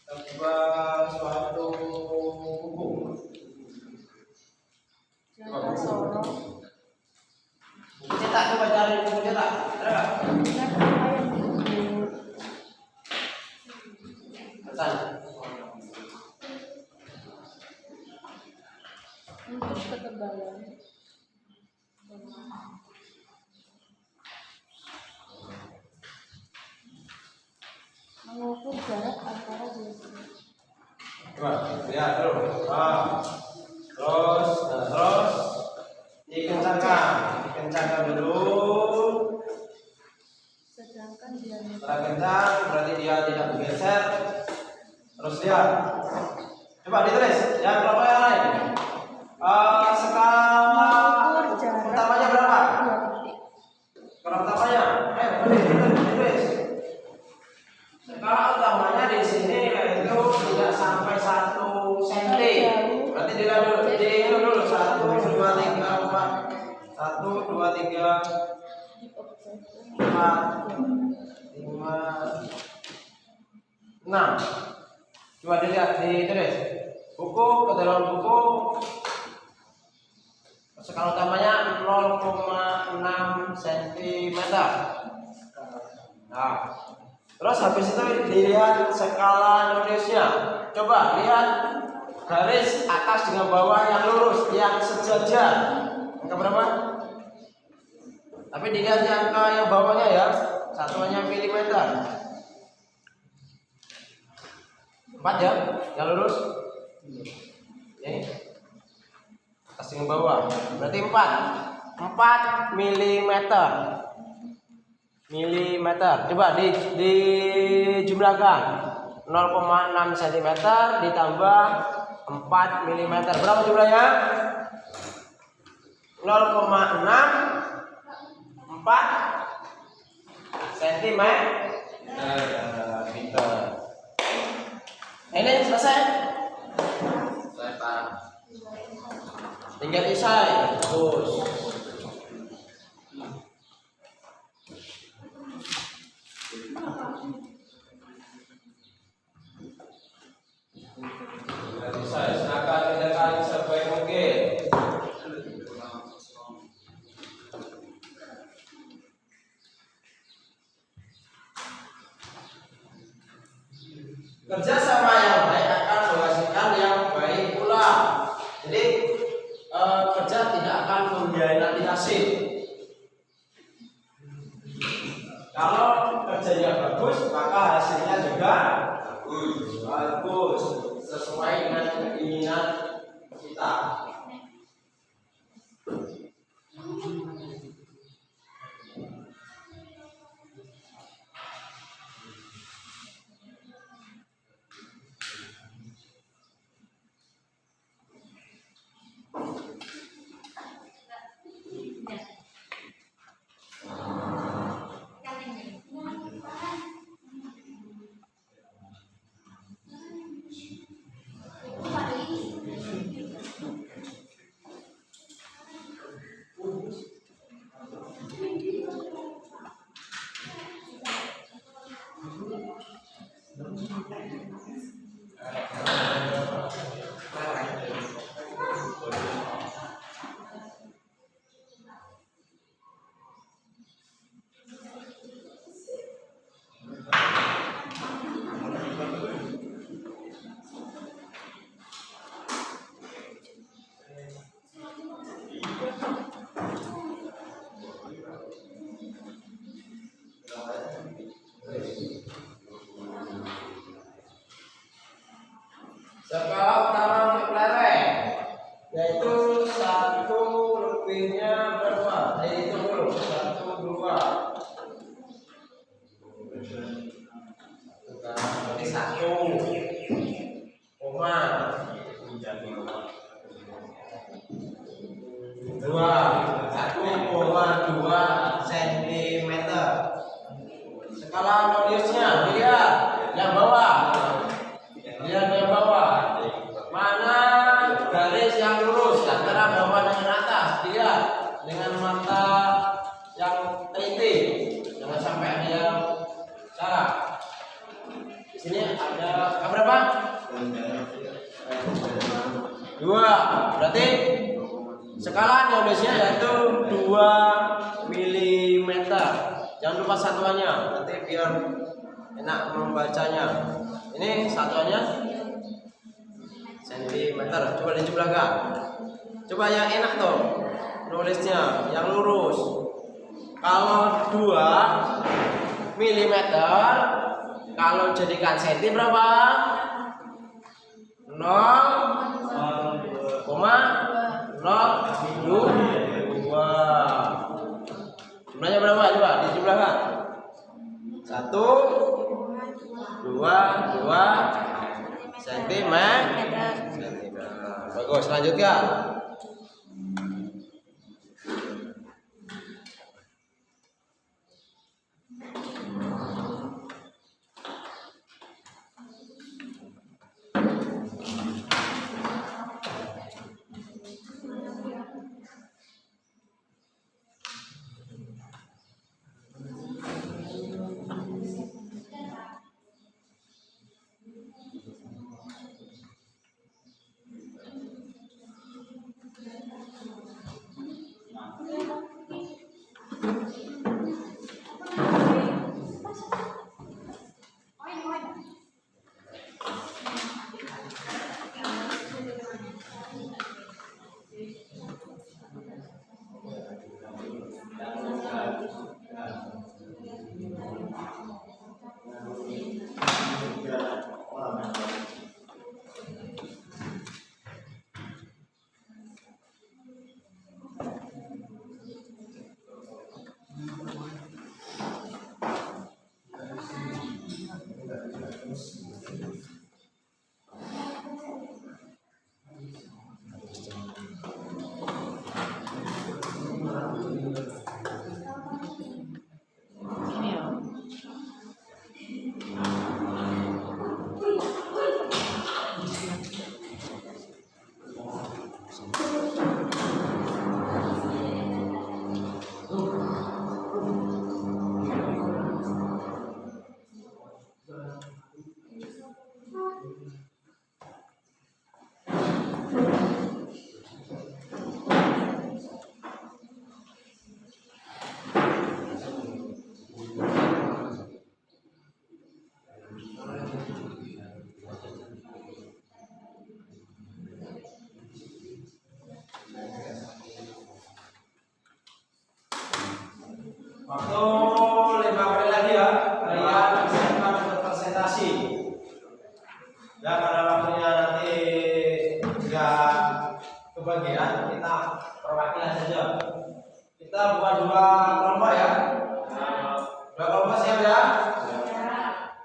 tebal suatu buku. Buku cetak, coba cari buku cetak. Ada nggak? Tanya. untuk ketebalan. dulu. Terus dikencangkan dulu. Setelah kencang berarti dia tidak bergeser. Terus lihat. Coba ditulis yang kelompok yang lain. Skala utamanya berapa? Skala utamanya, ditulis. Skala utamanya di sini yaitu tidak sampai 1 cm. Berarti dilihat dulu 1, 2, 3, 4. 1, 2, 3, 4, 5, 6. Coba dilihat ditulis. Buku ke dalam buku. Skala utamanya 0,6 cm. Nah, terus habis itu dilihat skala nulisnya. Coba lihat garis atas dengan bawah yang lurus, yang sejajar. Angka berapa? Tapi dilihat angka yang bawahnya ya, satuannya milimeter. 4 ya, yang lurus. Ini atas dengan bawah, berarti 4 milimeter. Coba dijumlahkan 0,6 cm ditambah 4 mm. Berapa jumlahnya? 0,64 cm. Ini selesai? Selesai. Tinggal isai. Terus. Silakan kerjakan sebaik mungkin. Kerjasama yang baik akan menghasilkan yang baik pula. Jadi kerja tidak akan mengkhianati hasil. Kalau kerjanya bagus, maka hasilnya juga bagus sesuai dengan keinginan kita. Skala utama untuk lereng yaitu 1 lebihnya berapa? Yaitu dulu 1, 2. Berarti 1 koma 1,2 cm. Skala radiusnya dilihat yang bawah. Lihat yang bawah. Mana garis yang lurus antara bawah dengan atas? Dilihat dengan mata yang teliti. Jangan sampai ada yang salah. Di sini ada berapa? 2. Berarti skala nulisnya yaitu 2 mm. Jangan lupa satuannya, nanti biar enak membacanya. Ini satuannya cm. Coba dijumlahkan. Coba yang enak tuh nulisnya, yang lurus. Kalau 2 mm, kalau jadikan cm berapa? 0,5 Jumlahnya berapa? Coba dijumlahkan. 1, 2 sentimeter. Bagus, lanjutkan. Waktu 5 menit lagi ya, kalian siapkan untuk presentasi. Ya, karena waktunya nanti tidak kebagian, kita perwakilan saja. Kita buat 2 kelompok ya. 2 kelompok siap ya?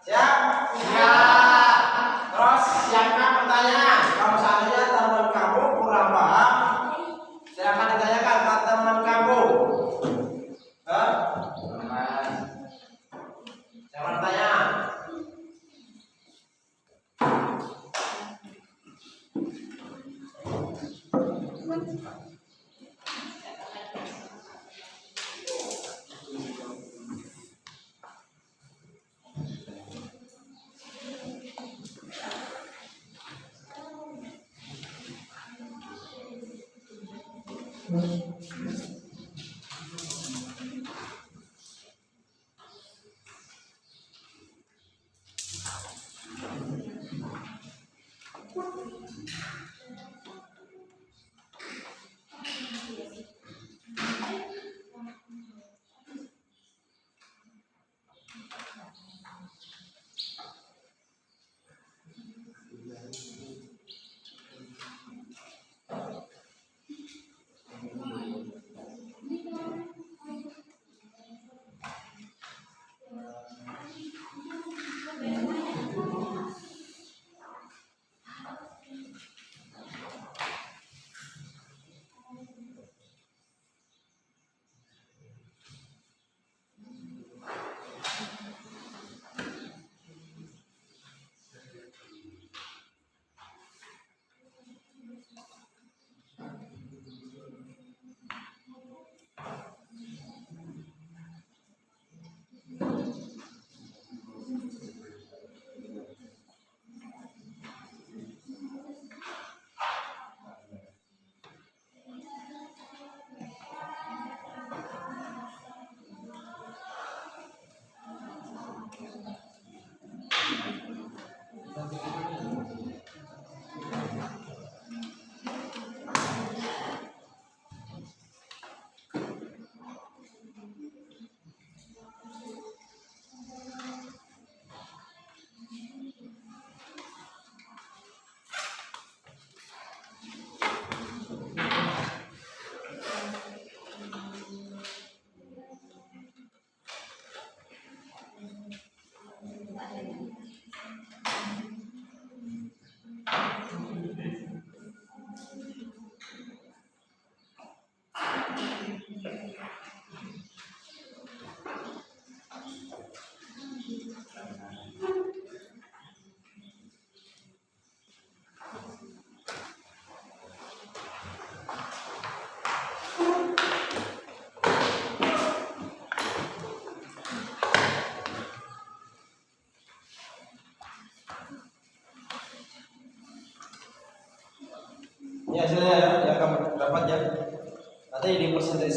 Siap? Siap. Terus siapkan pertanyaan. Kalau seandainya teman kamu kurang paham, silakan ditanyakan ke teman kamu. Siapa bertanya?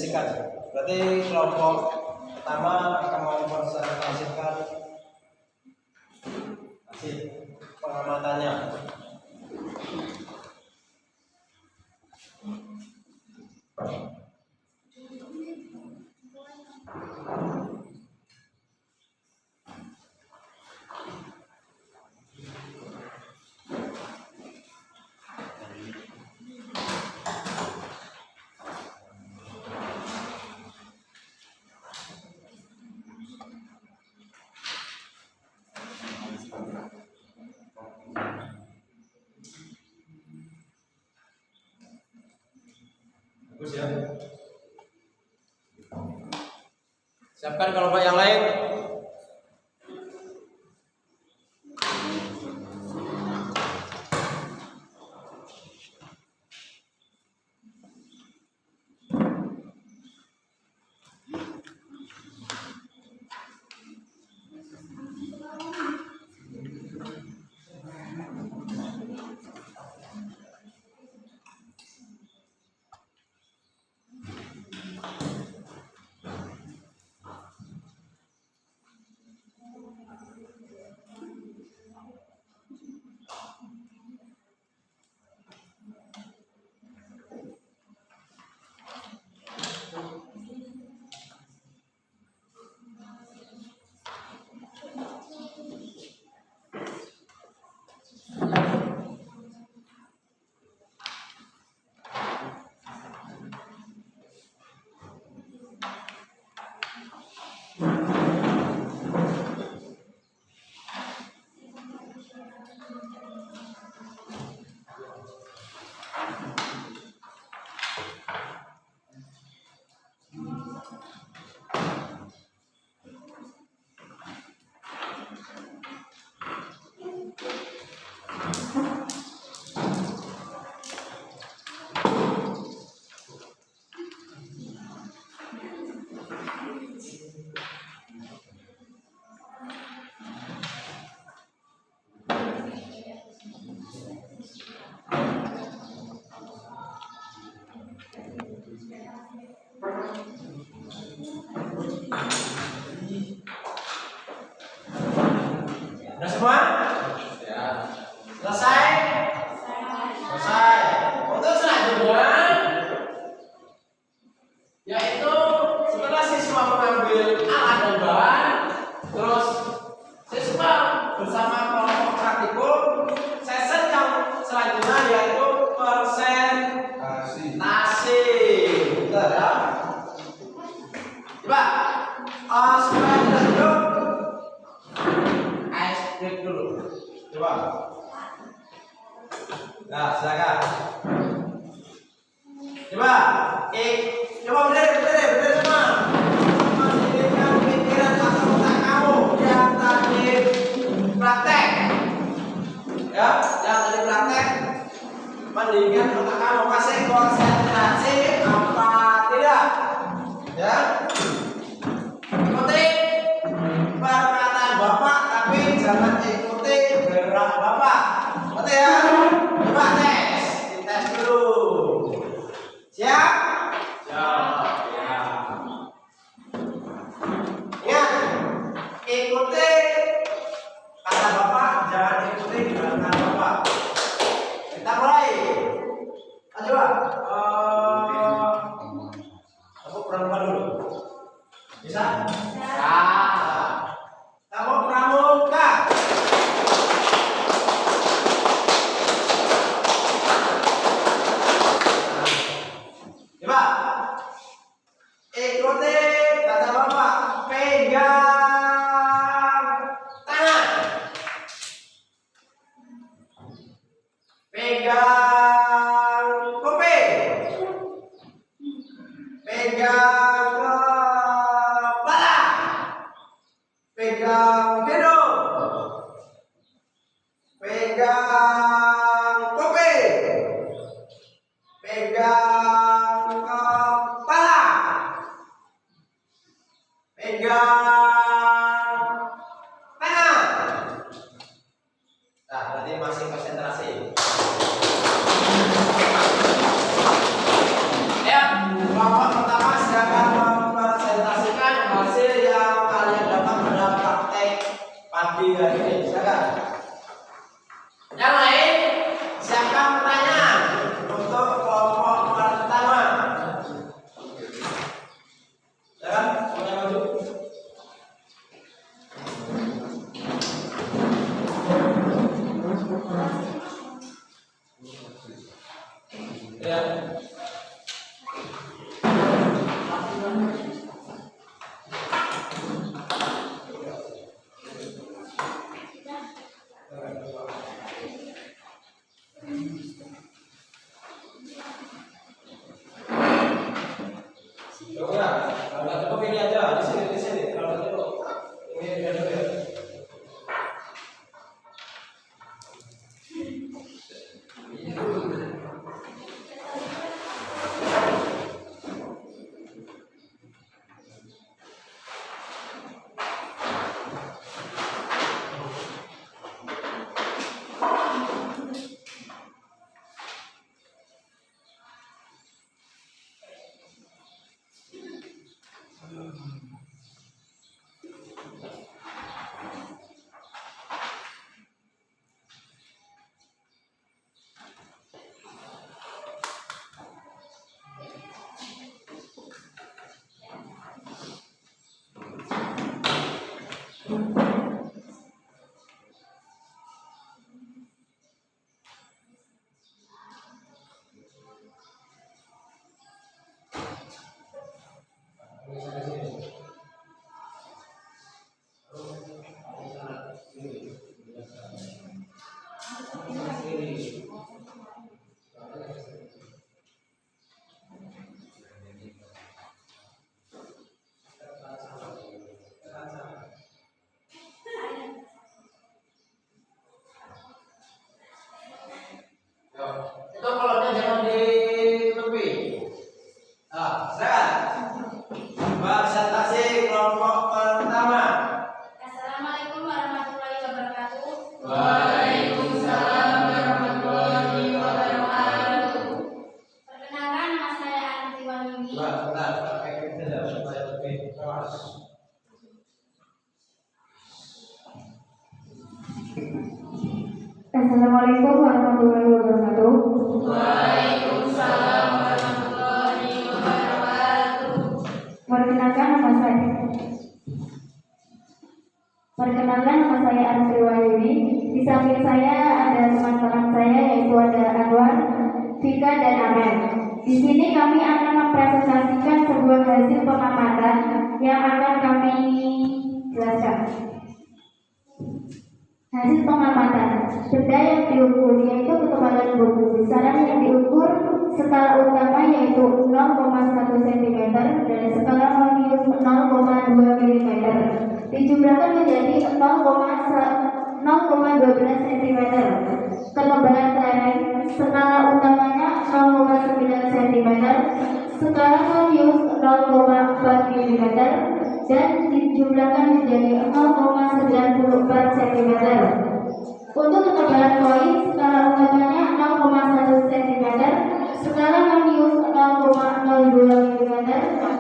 dideskripsikan. Berarti kelompok pertama akan mempresentasikan hasil pengamatannya. Bagus ya. Siapkan kelompok yang lain. Sudah semua? Ya. Selesai? Selesai. Untuk selanjutnya, yaitu setelah siswa mengambil alat dan bahan, terus siswa bersama kelompok praktikum, sesi yang selanjutnya yaitu presentasi. Betul ya? Coba, supaya kita duduk, break dulu. Coba. Nah, silakan. Coba. Coba bener semua. Mendirikan pikiran atau otak kamu yang tadi praktek. Ya, yang tadi praktek. Mendirikan otak kamu kasih konsentrasi apa tidak? Ya. Ikuti perkataan Bapak, tapi jangan ikuti gerak Bapak. Oke ya? Coba tes. Dites dulu. Siap? Siap. Ya. Ingat, ikuti kata Bapak, jangan ikuti gerakan Bapak. Kita mulai. Coba. Aku perempuan dulu. Bisa? Bisa. Kamu pramuka. Coba. Ikuti kata Bapak. Pegang tangan. Pegang kuping. Pegang kepala. Pegang hidung. Pegang kuping. Pegang kepala. Pegang tangan. Nah, berarti masih konsentrasi. Ya, kelompok pertama silakan. Kalau nggak cukup ini aja di sini. Kalau nggak cukup ini udah dulu ya. Itu kolotnya jangan dilebih. Nah, silakan. Presentasi kelompok pertama. Assalamualaikum warahmatullahi wabarakatuh. Waalaikumsalam warahmatullahi wabarakatuh. Perkenalkan, nama saya Anti Wahyuni. Bentar, pakai kita ya supaya lebih keras. Assalamualaikum warahmatullahi wabarakatuh. Waalaikumsalam warahmatullahi wabarakatuh. Perkenalkan nama saya Anti Wahyuni. Di samping saya ada teman-teman saya yaitu ada Anwar, Vika dan Amel. Di sini kami akan mempresentasikan sebuah hasil pengamatan yang akan kami jelaskan. Hasil pengamatan benda yang diukur yaitu ketebalan buku. Besaran yang diukur skala utama yaitu 0,1 cm dan skala radius 0,2 mm. Dijumlahkan menjadi 0,12 cm. Ketebalan lereng skala utamanya 0,9 cm, skala radius 0,4 mm dan dijumlahkan menjadi 0,94 cm. Untuk ketebalan koin skala utamanya 0,1 cm, skala radius 0,02 mm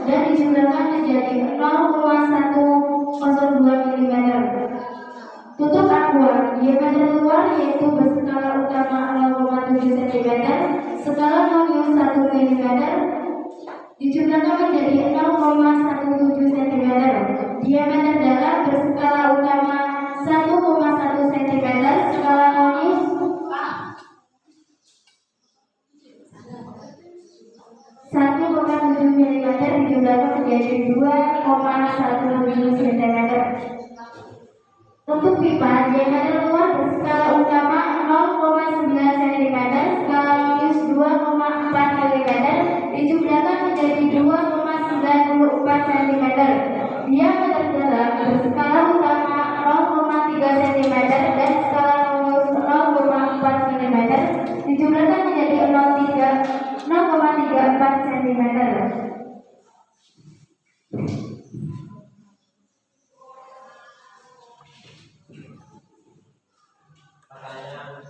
dan dijumlahkan menjadi 0,102 mm. Tutup aqua, diameter luar yaitu berskala utama 0,7 cm, skala radius 1 mm dijumlahkan menjadi 0,17 cm. Diameter dalam berskala utama 1,1 cm, skala radius 1,7 mm dijumlahkan menjadi 2,17 cm. Untuk pipa, diameter luar berskala utama 0,9 cm, skala radius 2,4 mm dijumlahkan menjadi 2,94 cm. Diameter dalam berskala utama 0,3 cm dan skala radius 0,4 mm dijumlahkan menjadi 0,34 cm. Pertanyaan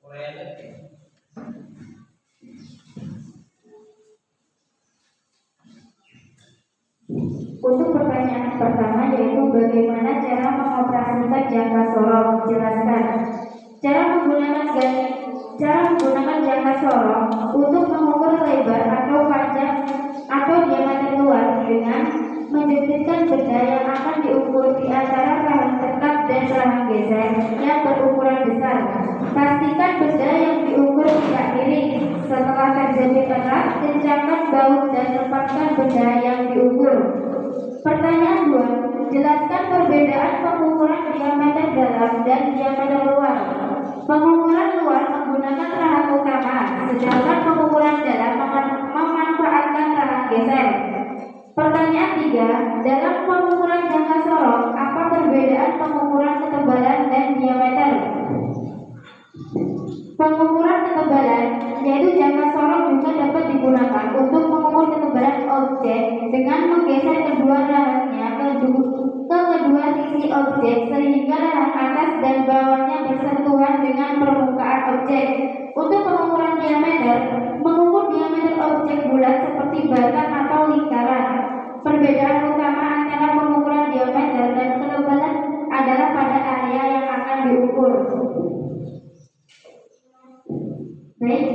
Korea. Untuk pertanyaan pertama yaitu bagaimana cara mengoperasikan jangka sorong? Jelaskan. Cara menggunakan jangka sorong untuk mengukur lebar atau panjang atau diameter luar dengan menjepitkan benda yang akan diukur di antara rahang tetap dan rahang geser yang berukuran besar. Pastikan benda yang diukur tidak miring. Setelah terjepit erat, kencangkan baut dan lepaskan benda yang diukur. Pertanyaan 2. Jelaskan perbedaan pengukuran diameter dalam dan diameter luar. Pengukuran luar menggunakan rahang utama, sedangkan pengukuran dalam memanfaatkan rahang geser. Pertanyaan 3, dalam pengukuran jangka sorong, apa perbedaan pengukuran ketebalan dan diameter? Pengukuran ketebalan, yaitu jangka sorong juga dapat digunakan untuk mengukur ketebalan objek dengan menggeser kedua rahangnya ke kedua sisi objek sehingga rahang atas dan bawahnya bersentuhan dengan permukaan objek. Untuk pengukuran diameter, mengukur diameter objek bulat seperti batang atau lingkaran. Perbedaan utama antara pengukuran diameter dan ketebalan adalah pada area yang akan diukur. Baik,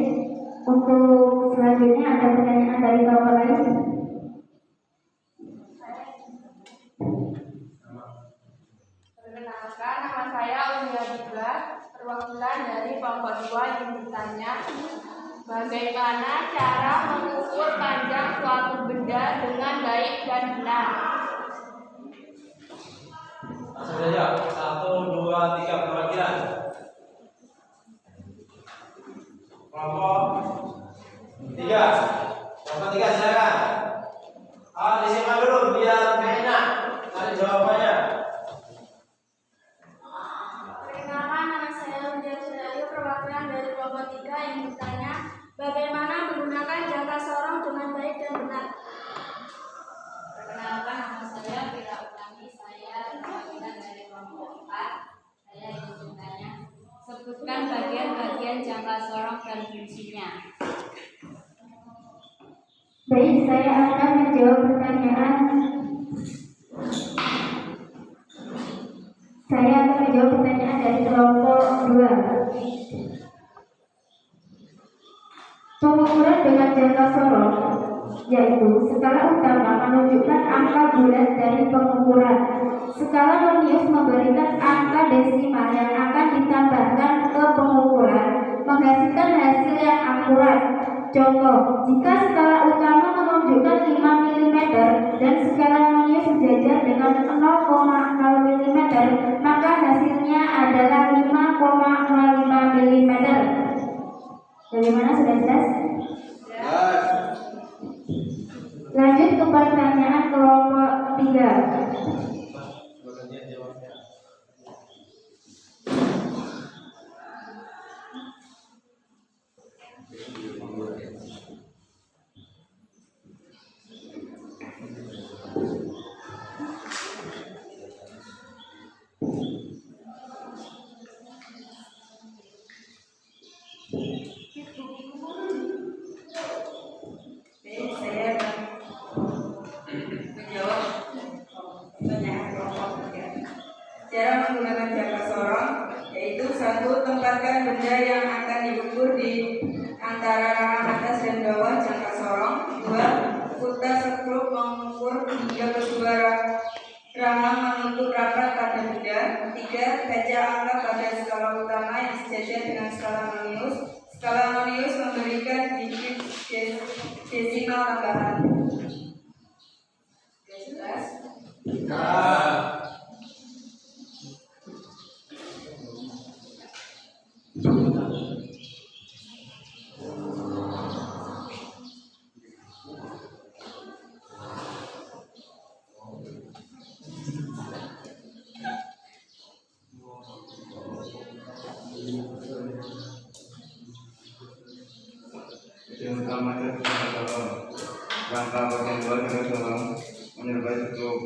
untuk selanjutnya ada pertanyaan dari Bapak lain? Perkenalkan, nama saya Umi Abdullah, perwakilan dari kelompok 2 yang bertanya, bagaimana cara mengukur panjang suatu benda dengan baik dan benar? Langsung saja, 1, 2, 3 perwakilan. Kelompok 3. Kelompok 3 silakan. Disimak dulu biar enak cari jawabannya. Perkenalkan, nama saya Ujaya Sudayu, perwakilan dari kelompok 3 yang bertanya, bagaimana menggunakan jangka sorong dengan baik dan benar? Perkenalkan, nama saya Fira Utami, saya perwakilan dari kelompok 4. Saya ingin bertanya, sebutkan bagian-bagian jangka sorong dan fungsinya. Baik, saya akan menjawab pertanyaan. Saya akan menjawab pertanyaan dari kelompok 2. Pengukuran dengan jangka sorong, yaitu skala utama menunjukkan angka bulat dari pengukuran. Skala Lonius memberikan angka desimal yang akan ditambahkan ke pengukuran, menghasilkan hasil yang akurat. Contoh, jika skala utama menunjukkan 5 mm dan skala Lonius sejajar dengan 0,0 mm, maka hasilnya adalah 5,05 mm. Bagaimana, sudah jelas? Lanjut ke pertanyaan kelompok 3. Saya menjawab pertanyaan kelompok 3. Cara menggunakan jangka sorong, yaitu 1. Tempatkan benda yang akan diukur di antara rahang atas dan bawah jangka sorong. 2. Putar skrup mengukur hingga kedua rahang menutup rapat pada benda. 3. Baca angka pada skala utama yang sejajar dengan skala Lonius. Skala Lonius memberikan digit desimal tambahan. Jelas? Yang utama itu rangka bagian luar jangka sorong menyerupai skrup.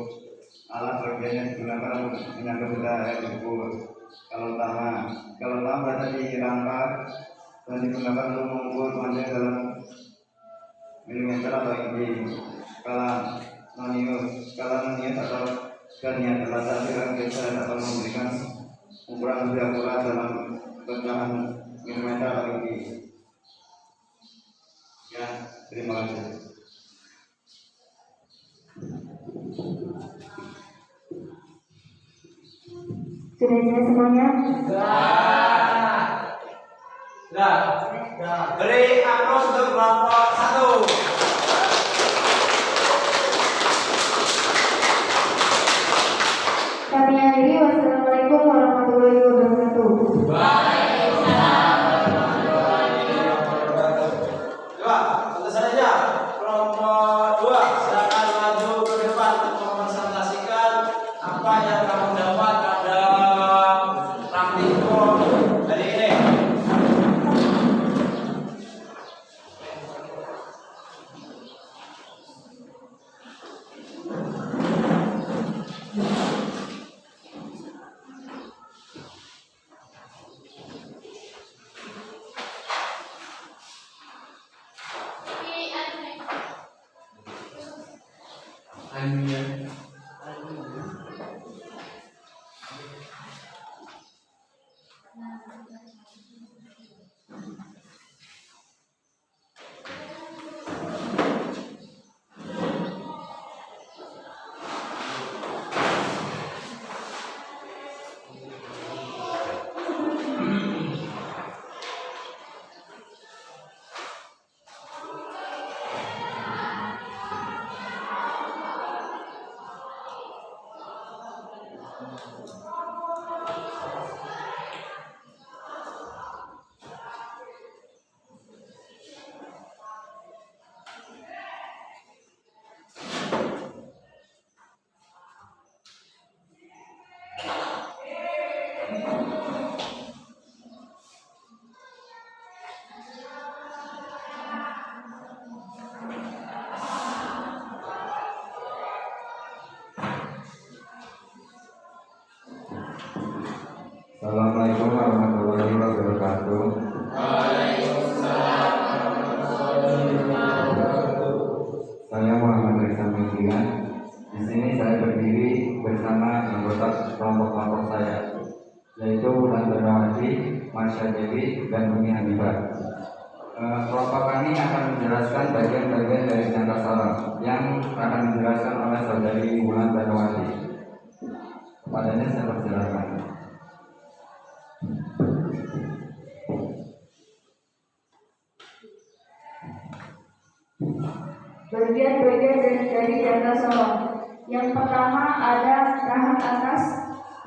Alat bagian yang digunakan untuk menyangga benda yang diukur. Kalau utama berada di rangka dan digunakan untuk mengukur panjang dalam milimeter atau inci. Skala Lonius atau skala adalah hasil yang biasa atau memberikan ukuran lebih akurat dalam pecahan milimeter atau inci. Ya, terima kasih. Sudah jelas semuanya? Sudah. Beri aplaus untuk kelompok 1. Kami akhiri. Wassalamualaikum warahmatullahi wabarakatuh. Coba, tentu saja kelompok 2 silakan maju ke depan. apa yang kamu dapat pada praktikum hari ini? Assalamualaikum warahmatullahi wabarakatuh. Saya Muhammad Reza Megian. Di sini saya berdiri bersama anggota kelompok saya, yaitu Wulan Darmawati, Marsha Dewi, dan Umi Hanifah. Kelompok kami akan menjelaskan bagian-bagian dari jangka sorong yang akan dijelaskan oleh saudari Wulan Darmawati. Kepadanya saya persilakan. Bagian-bagian dari jangka sorong. Yang pertama ada rahang atas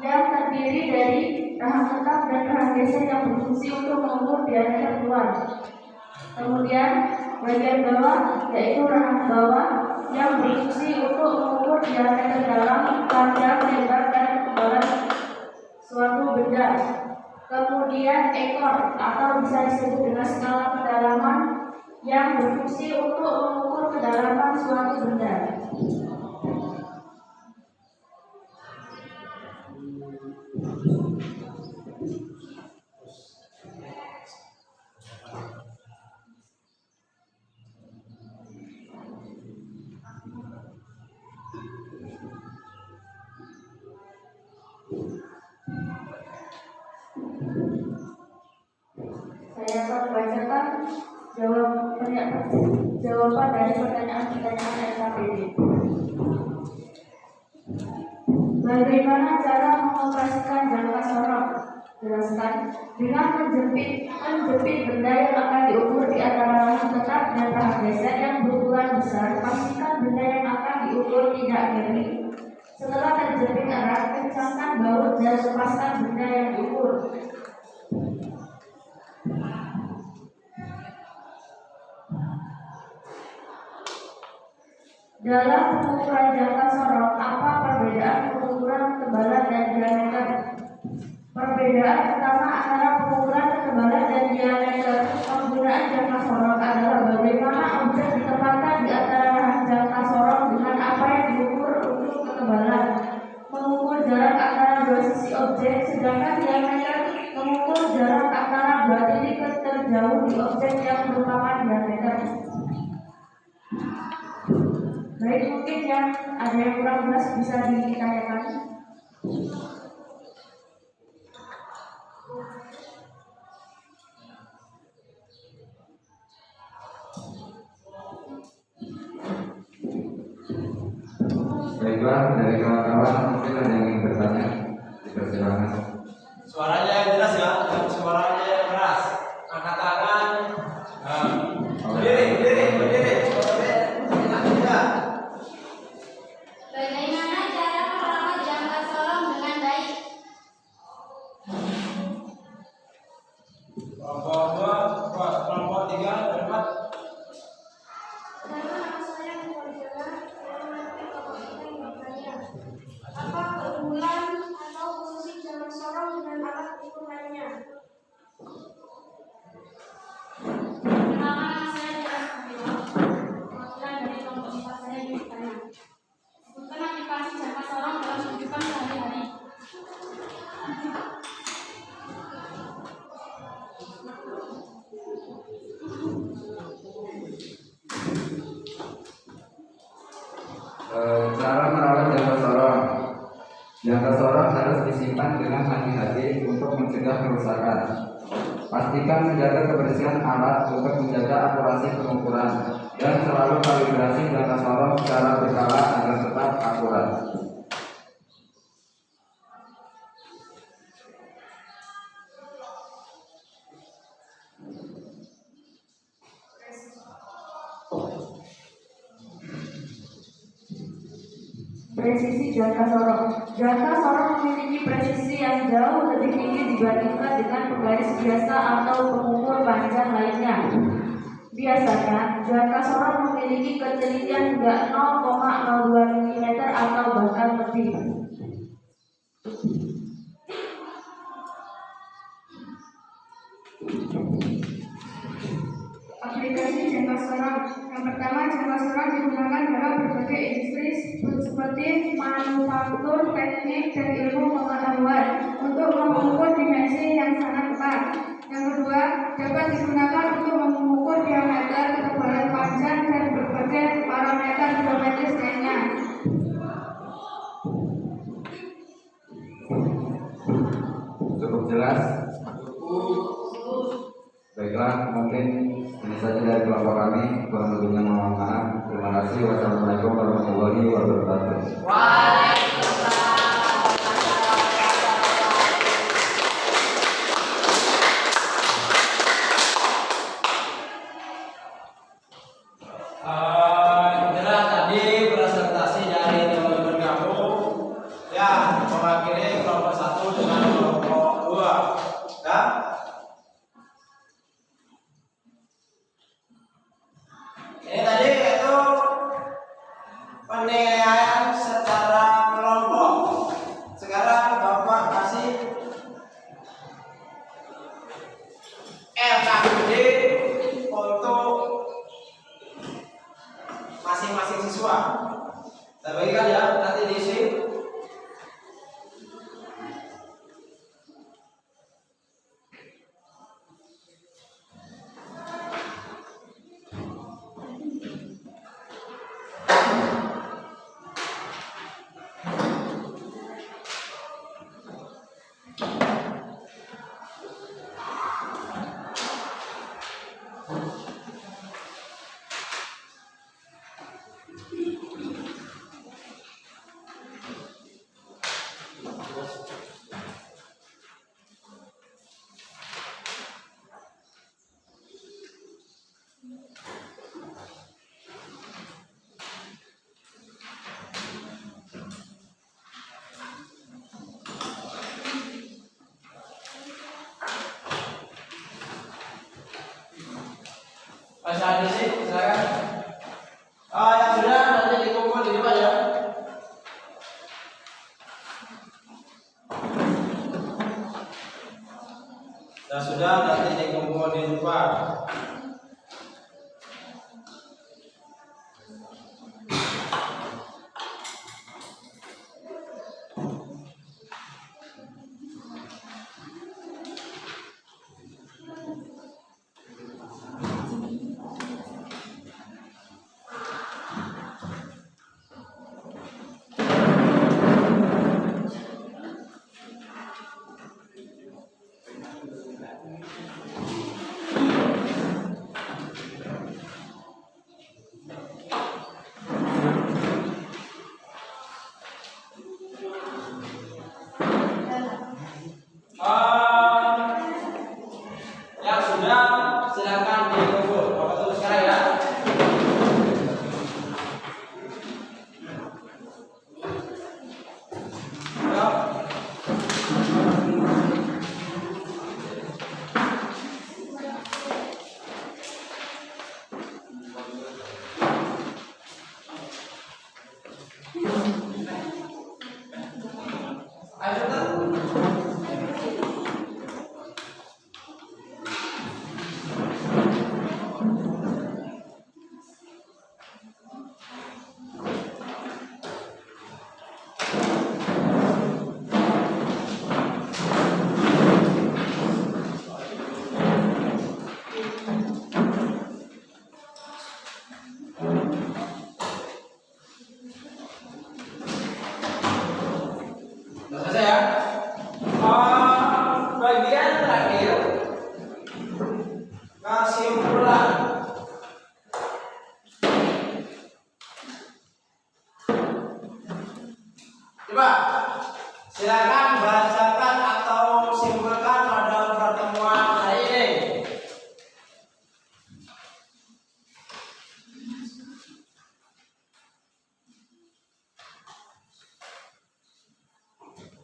yang terdiri dari rahang tetap dan rahang geser yang berfungsi untuk mengukur diameter keluar. Kemudian bagian bawah yaitu rahang bawah yang berfungsi untuk mengukur diameter dalam, panjang, lebar, dan ketebalan suatu benda. Kemudian ekor atau bisa disebut dengan skala kedalaman yang berfungsi untuk mengukur kedalaman suatu benda. Saya akan membacakan jawaban dari pertanyaan-pertanyaan SKPD. Bagaimana cara mengoperasikan jangka sorong? Jelaskan. Dengan menjepit benda yang akan diukur di antara rahang tetap dan rahang geser yang berukuran besar. Pastikan benda yang akan diukur tidak miring. Setelah terjepit erat, kencangkan baut dan lepaskan benda yang diukur. Dalam pengukuran jangka sorong, apa perbedaan pengukuran ketebalan dan diameter? Perbedaan utama antara pengukuran ketebalan dan diameter penggunaan jangka sorong adalah bagaimana objek ditempatkan di antara rahang jangka sorong dengan apa yang diukur untuk ketebalan. Mengukur jarak antara dua sisi objek, sedangkan diameter mengukur jarak antara dua titik terjauh di objek yang merupakan diameter. Baik, mungkin yang ada yang kurang jelas bisa ditanyakan. Baiklah, dari kawan-kawan mungkin ada yang ingin bertanya, dipersilakan. Suaranya yang jelas ya, suaranya yang keras. Angkat tangan. Berdiri. Bagaimana cara merawat jangka sorong dengan baik? Kelompok 3, berempat. Nama saya Muhammad. Saya mengerti kelompok kita yang bertanya. Apa Cara merawat jangka sorong. Jangka sorong harus disimpan dengan hati-hati untuk mencegah kerusakan. Pastikan menjaga kebersihan alat untuk menjaga akurasi pengukuran dan selalu kalibrasi jangka sorong secara berkala agar tetap akurat. Presisi jangka sorong. Jangka sorong memiliki presisi yang jauh lebih tinggi dibandingkan dengan penggaris biasa atau pengukur panjang lainnya. Biasanya, jangka sorong memiliki ketelitian hingga 0,02 mm atau bahkan lebih. Aplikasi jangka sorong. Yang pertama, jangka sorong digunakan dalam berbagai industri seperti manufaktur, teknik, dan ilmu pengetahuan untuk mengukur dimensi yang sangat tepat. Yang kedua, dapat digunakan untuk mengukur diameter, ketebalan panjang, dan berbagai parameter geometris lainnya. Cukup jelas? Baiklah, mungkin ini saja dari kelompok kami. Kurang lebihnya mohon maaf. Terima kasih. Wassalamualaikum warahmatullahi wabarakatuh. Jelas tadi presentasi dari teman-teman kamu ya mewakili kelompok 1 dengan kelompok 2 ya. Ini tadi itu penilaian secara kelompok. Sekarang Bapak kasih LKPD untuk masing-masing siswa. Saya bagikan ya, nanti diisi. Masih ada sih, silakan. Yang sudah nanti dikumpul di depan ya. Yang sudah nanti dikumpul di depan. Coba silakan bacakan atau simpulkan pada pertemuan hari ini.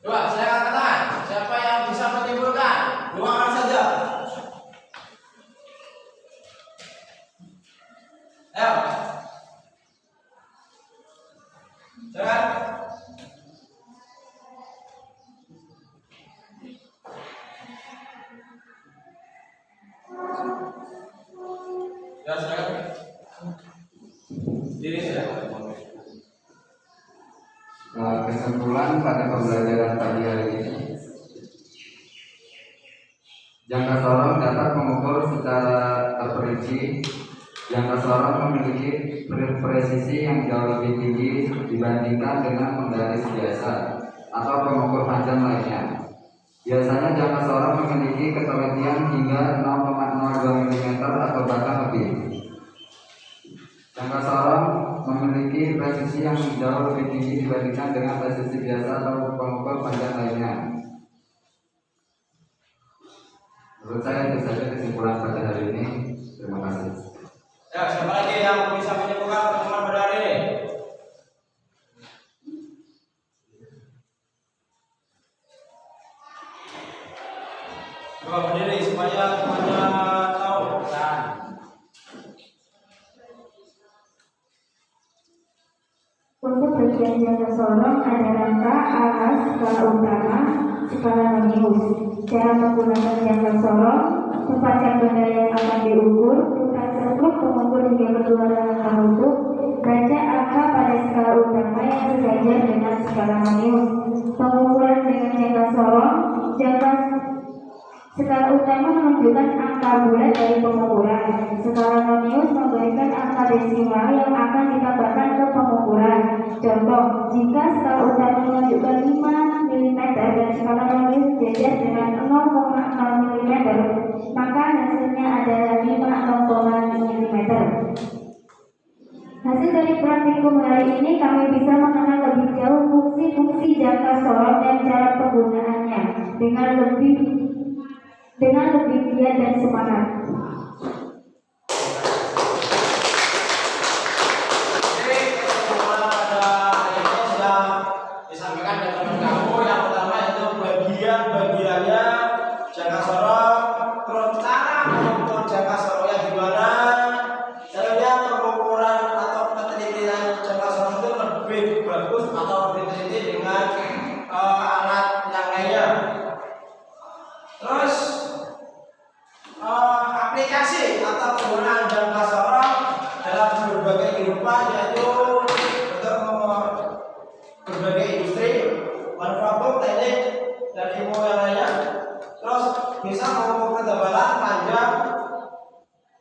Coba silakan katakan siapa yang bisa menyimpulkan 2 orang saja. Ayo. Silakan. Ya, silakan. Diri silakan. Kesimpulan pada pembelajaran pagi hari ini, jangka sorong dapat mengukur secara terperinci. Jangka sorong memiliki presisi yang jauh lebih tinggi dibandingkan dengan penggaris biasa atau pengukur panjang lainnya. Biasanya jangka sorong memiliki ketelitian hingga 0,02 mm atau bahkan lebih. Jangka sorong memiliki presisi yang jauh lebih tinggi dibandingkan dengan presisi biasa atau pengukur panjang lainnya. Menurut saya itu saja kesimpulan pada hari ini. Terima kasih. Ya, siapa lagi yang bisa menyimpulkan pertemuan pada hari ini? Coba berdiri supaya semuanya tahu. Untuk bagian jangka sorong ada rangka, alas, skala utama, skala radius. Cara menggunakan jangka sorong, tempatkan benda yang akan diukur, putar serpluk pengukur hingga kedua rangka lutut, baca angka pada skala utama yang sejajar dengan skala radius. Pengukuran dengan jangka sorong, skala utama menunjukkan angka bulat dari pengukuran. Skala radius memberikan angka desimal yang akan ditambahkan ke pengukuran. Contoh, jika skala utama menunjukkan 5 mm dan skala radius sejajar dengan 0,0 mm, maka hasilnya adalah 5 mm. Hasil dari praktikum hari ini kami bisa mengenal lebih jauh fungsi-fungsi jangka sorong dan cara penggunaannya dengan lebih giat dan semangat. Disampaikan dari teman kamu yang pertama itu bagian-bagiannya jangka sorong, terus cara mengukur jangka sorongnya gimana, caranya pengukuran atau penelitian jangka sorong itu lebih bagus atau lebih teliti dengan alat yang lainnya. Terus aplikasi atau penggunaan jangka sorong dalam berbagai kehidupan, yaitu untuk berbagai industri, manufaktur, teknik, dan ilmu yang lainnya. Terus bisa mengukur ketebalan panjang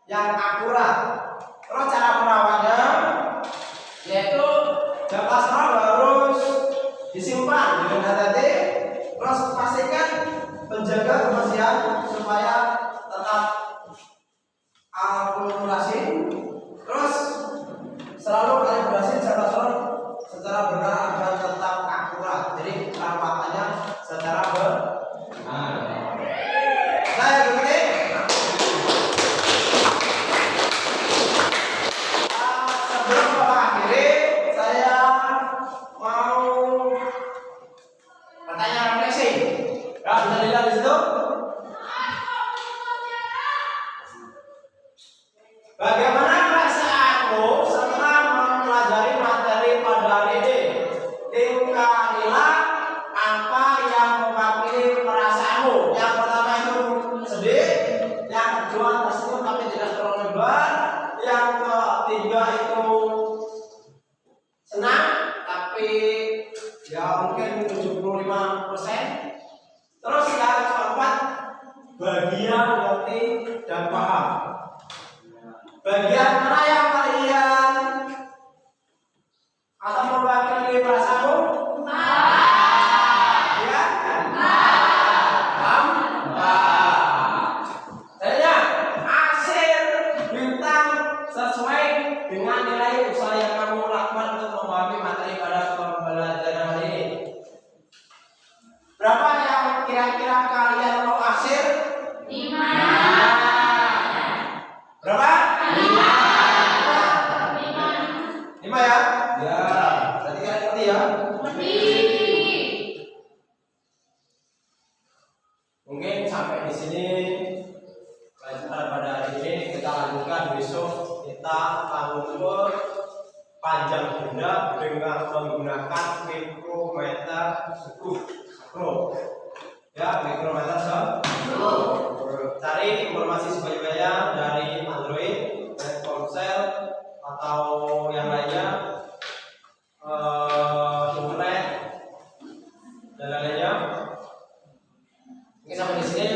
yang akurat. Terus cara merawatnya, yaitu jangka sorong harus disimpan dengan hati-hati. Terus pastikan menjaga kebersihan supaya tetap akumulasi. Terus selalu kalibrasi jangka sorong secara benar agar tetap akurat. Jadi perawatannya secara benar. Saya begini. Sebelum mengakhiri, saya mau pertanyaan refleksi. Ya, bisa dilihat di situ. Bagaimana perasaanmu setelah mempelajari materi pada hari ini? Tingkatlah apa yang mewakili perasaanmu. Yang pertama itu sedih, yang kedua tersebut tapi tidak terlalu lebar, yang ketiga itu senang tapi ya mungkin 75%. Terus yang keempat bagian ngerti dan paham. Bagian mana yang kalian atau mewakili perasaanmu? Ya? Paham? Tanya, hasil bintang sesuai dengan nilai usaha yang kamu lakukan untuk memahami materi pada pembelajaran hari ini. Mungkin sampai di sini pelajaran pada hari ini. Kita lanjutkan besok. Kita akan mengukur panjang benda dengan menggunakan mikrometer skru. Ya, mikrometer skru. Cari informasi sebanyak-banyaknya dari Android, dari ponsel atau yang lainnya, internet dan lainnya. Mungkin sampai di sini.